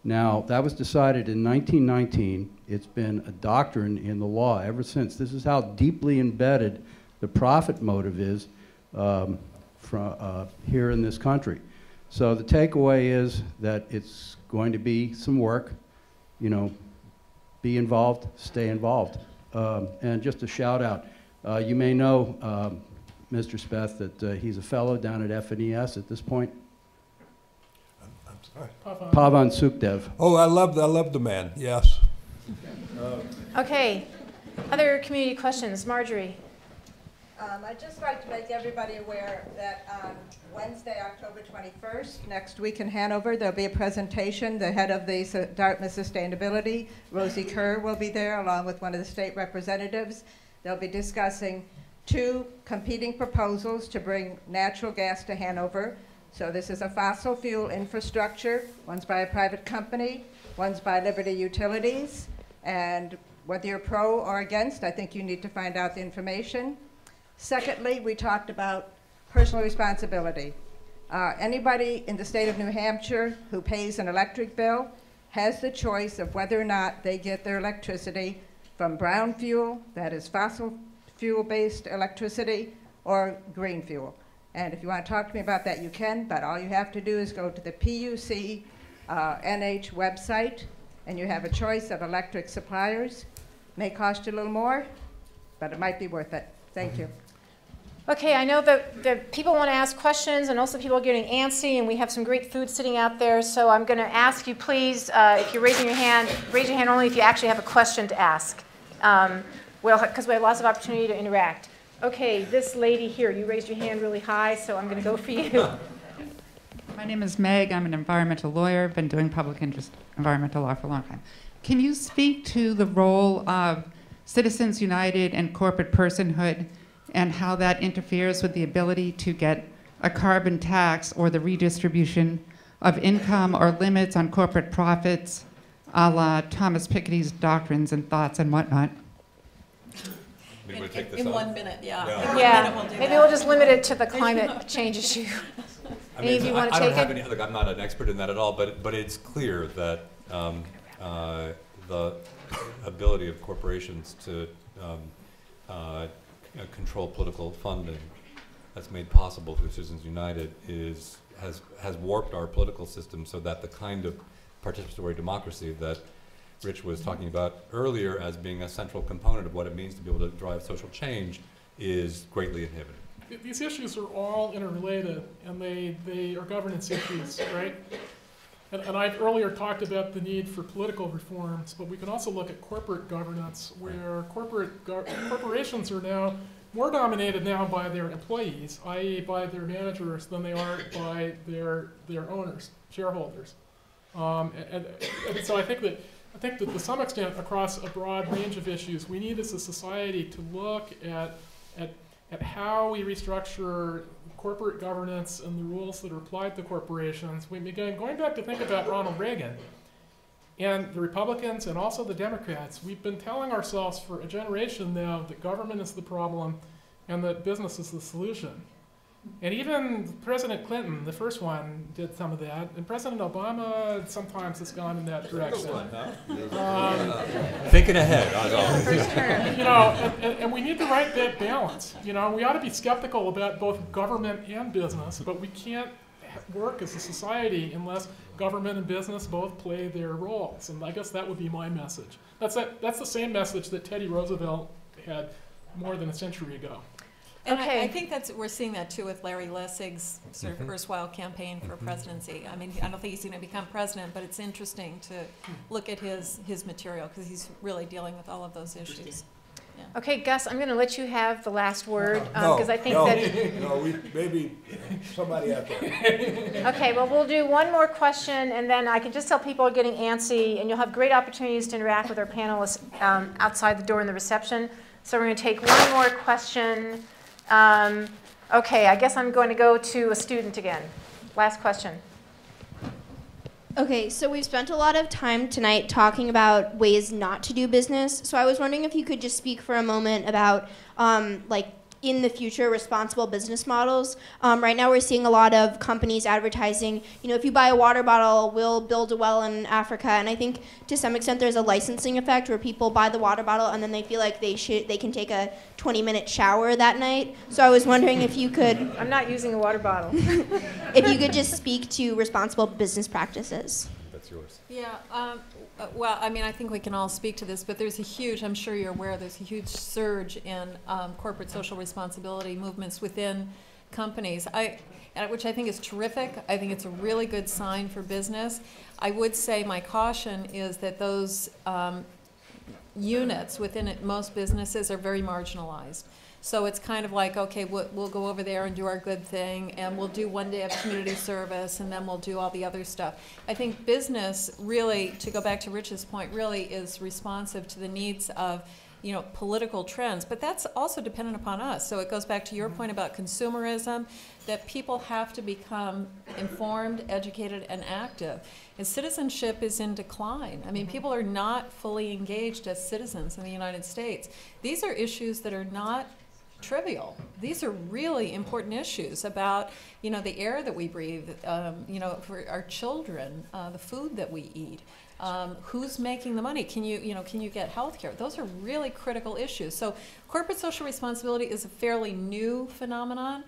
Now, that was decided in 1919. It's been a doctrine in the law ever since. This is how deeply embedded the profit motive is here in this country. So the takeaway is that it's going to be some work, be involved, stay involved. And just a shout out, you may know Mr. Speth that he's a fellow down at FNES at this point. I'm sorry. Pavan Sukhdev. Oh, I love the man, yes. Okay, other community questions. Marjorie. I'd just like to make everybody aware that on Wednesday, October 21st, next week in Hanover, there'll be a presentation. The head of the Dartmouth Sustainability, Rosie Kerr, will be there, along with one of the state representatives. They'll be discussing 2 competing proposals to bring natural gas to Hanover. So this is a fossil fuel infrastructure. One's by a private company, one's by Liberty Utilities. And whether you're pro or against, I think you need to find out the information. Secondly, we talked about personal responsibility. Anybody in the state of New Hampshire who pays an electric bill has the choice of whether or not they get their electricity from brown fuel, that is fossil fuel-based electricity, or green fuel. And if you want to talk to me about that, you can, but all you have to do is go to the PUC NH website, and you have a choice of electric suppliers. May cost you a little more, but it might be worth it. Thank you. Okay, I know that people want to ask questions, and also people are getting antsy, and we have some great food sitting out there. So I'm going to ask you, please, if you're raising your hand, raise your hand only if you actually have a question to ask. Because we have lots of opportunity to interact. Okay, this lady here, you raised your hand really high, so I'm going to go for you. My name is Meg. I'm an environmental lawyer. I've been doing public interest environmental law for a long time. Can you speak to the role of Citizens United and corporate personhood and how that interferes with the ability to get a carbon tax or the redistribution of income or limits on corporate profits, a la Thomas Piketty's doctrines and thoughts and whatnot? In 1 minute, yeah. Yeah, maybe we'll just limit it to the climate change issue. Any of you want to take it? Look, I'm not an expert in that at all, but it's clear that the ability of corporations to control political funding that's made possible through Citizens United has warped our political system so that the kind of participatory democracy that Rich was talking about earlier as being a central component of what it means to be able to drive social change is greatly inhibited. These issues are all interrelated, and they are governance issues, right? And I've earlier talked about the need for political reforms, but we can also look at corporate governance, where corporations are now more dominated now by their employees, i.e. by their managers, than they are by their owners, shareholders. And so I think that to some extent, across a broad range of issues, we need as a society to look at how we restructure corporate governance and the rules that are applied to corporations. Going back to think about Ronald Reagan and the Republicans and also the Democrats, we've been telling ourselves for a generation now that government is the problem and that business is the solution. And even President Clinton, the first one, did some of that, and President Obama sometimes has gone in that direction. Thinking ahead. You know, and we need to right that balance. You know, we ought to be skeptical about both government and business, but we can't work as a society unless government and business both play their roles. And I guess that would be my message. That's the same message that Teddy Roosevelt had more than a century ago. And I think we're seeing that too with Larry Lessig's sort of erstwhile campaign for presidency. I mean, I don't think he's going to become president, but it's interesting to look at his material because he's really dealing with all of those issues. Yeah. Okay, Gus, I'm going to let you have the last word because I think that maybe somebody out there. Okay, well, we'll do one more question, and then I can just tell people are getting antsy, and you'll have great opportunities to interact with our panelists outside the door in the reception. So we're going to take one more question. Okay, I guess I'm going to go to a student again. Last question. Okay, so we've spent a lot of time tonight talking about ways not to do business. So I was wondering if you could just speak for a moment about, like, in the future, responsible business models. Right now we're seeing a lot of companies advertising, you know, if you buy a water bottle, we'll build a well in Africa. And I think to some extent there's a licensing effect where people buy the water bottle and then they feel like they can take a 20-minute shower that night. So I was wondering if you could... I'm not using a water bottle. If you could just speak to responsible business practices. That's yours. Yeah. Well, I mean, I think we can all speak to this, but there's a huge, I'm sure you're aware, there's a huge surge in corporate social responsibility movements within companies, which I think is terrific. I think it's a really good sign for business. I would say my caution is that those units within most businesses are very marginalized. So it's kind of like, okay, we'll go over there and do our good thing, and we'll do one day of community service, and then we'll do all the other stuff. I think business really, to go back to Rich's point, really is responsive to the needs of, you know, political trends, but that's also dependent upon us. So it goes back to your point about consumerism, that people have to become informed, educated, and active. And citizenship is in decline. I mean, people are not fully engaged as citizens in the United States. These are issues that are not trivial. These are really important issues about, you know, the air that we breathe, you know, for our children, the food that we eat, who's making the money, can you get health care? Those are really critical issues. So corporate social responsibility is a fairly new phenomenon.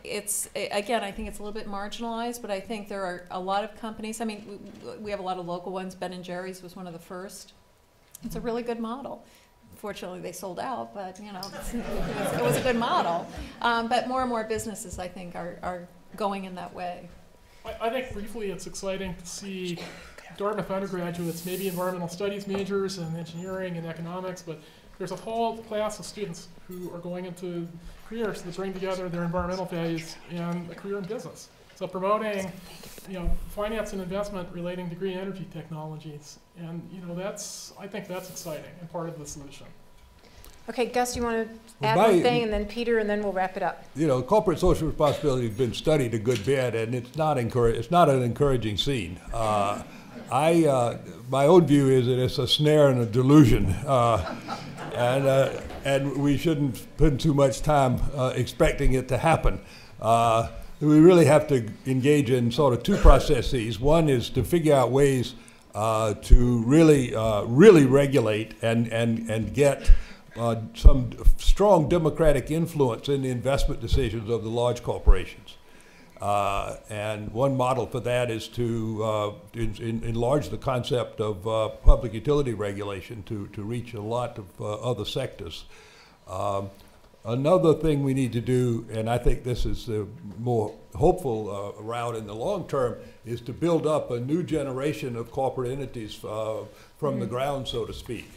It's, again, I think it's a little bit marginalized, but I think there are a lot of companies. I mean, we have a lot of local ones. Ben & Jerry's was one of the first. It's a really good model. Fortunately, they sold out, but you know, it was a good model. But more and more businesses, I think, are going in that way. I think briefly it's exciting to see Dartmouth undergraduates, maybe environmental studies majors and engineering and economics, but there's a whole class of students who are going into careers that bring together their environmental values and a career in business. So promoting, finance and investment relating to green energy technologies, and I think that's exciting and part of the solution. Okay, Gus, you want to add one thing, and then Peter, and then we'll wrap it up. Corporate social responsibility has been studied a good bit, and it's not an encouraging scene. My own view is that it's a snare and a delusion, and we shouldn't spend too much time expecting it to happen. We really have to engage in sort of two processes. One is to figure out ways to really regulate and get some strong democratic influence in the investment decisions of the large corporations. And one model for that is to enlarge the concept of public utility regulation to reach a lot of other sectors. Another thing we need to do, and I think this is the more hopeful route in the long term, is to build up a new generation of corporate entities from the ground, so to speak.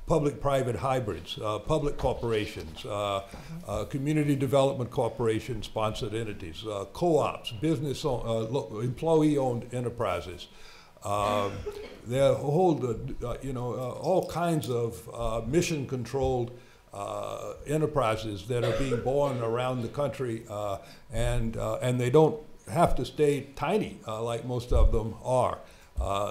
Public-private hybrids, public corporations, community development corporation sponsored entities, co-ops, business, employee-owned enterprises. There hold, all kinds of mission-controlled enterprises that are being born around the country, and they don't have to stay tiny like most of them are.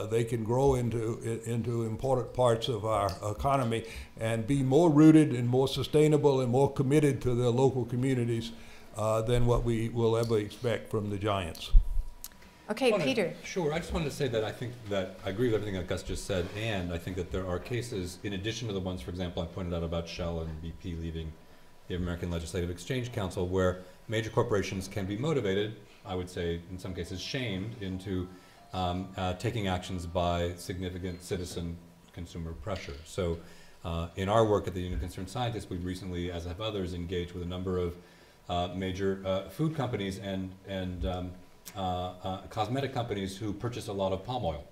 They can grow into important parts of our economy and be more rooted and more sustainable and more committed to their local communities than what we will ever expect from the giants. Okay, Peter. Sure. I just wanted to say that I think that I agree with everything that Gus just said, and I think that there are cases, in addition to the ones, for example, I pointed out about Shell and BP leaving the American Legislative Exchange Council, where major corporations can be motivated, I would say in some cases shamed, into taking actions by significant citizen consumer pressure. So in our work at the Union of Concerned Scientists, we've recently, as have others, engaged with a number of major food companies and cosmetic companies who purchase a lot of palm oil.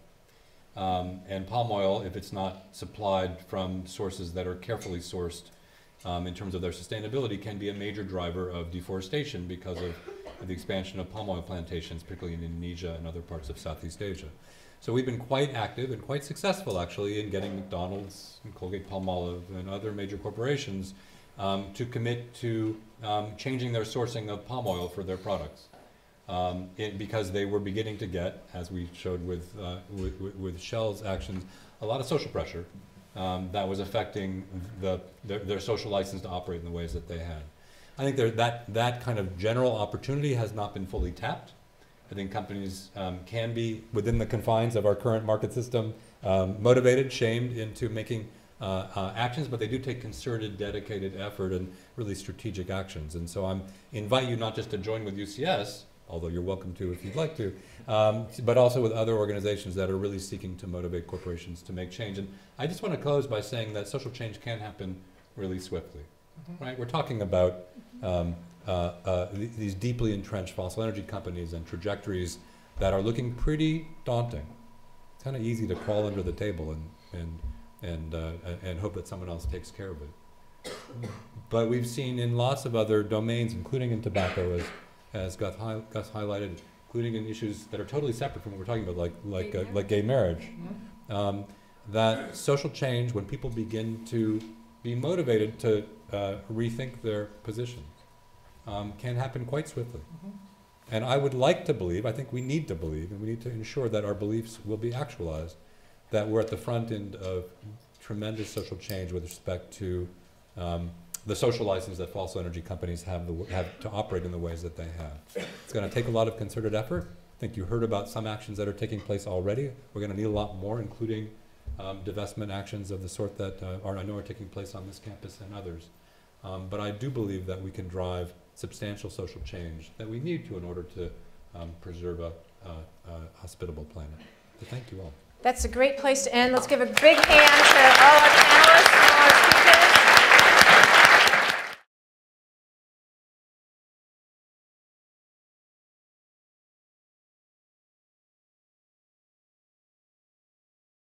And palm oil, if it's not supplied from sources that are carefully sourced in terms of their sustainability, can be a major driver of deforestation because of the expansion of palm oil plantations, particularly in Indonesia and other parts of Southeast Asia. So we've been quite active and quite successful, actually, in getting McDonald's and Colgate-Palmolive and other major corporations to commit to changing their sourcing of palm oil for their products. Because they were beginning to get, as we showed with Shell's actions, a lot of social pressure that was affecting their social license to operate in the ways that they had. I think that kind of general opportunity has not been fully tapped. I think companies can be, within the confines of our current market system, motivated, shamed into making actions, but they do take concerted, dedicated effort and really strategic actions. And so I invite you not just to join with UCS, although you're welcome to if you'd like to, but also with other organizations that are really seeking to motivate corporations to make change. And I just want to close by saying that social change can happen really swiftly. Right? We're talking about these deeply entrenched fossil energy companies and trajectories that are looking pretty daunting. It's kind of easy to crawl under the table and hope that someone else takes care of it. But we've seen in lots of other domains, including in tobacco, as Gus highlighted, including in issues that are totally separate from what we're talking about, like gay marriage, that social change, when people begin to be motivated to rethink their position, can happen quite swiftly. And I would like to believe, I think we need to believe, and we need to ensure that our beliefs will be actualized, that we're at the front end of tremendous social change with respect to the social license that fossil energy companies have to operate in the ways that they have. It's going to take a lot of concerted effort. I think you heard about some actions that are taking place already. We're going to need a lot more, including divestment actions of the sort that I know are taking place on this campus and others. But I do believe that we can drive substantial social change that we need to in order to preserve a hospitable planet. So thank you all. That's a great place to end. Let's give a big hand to all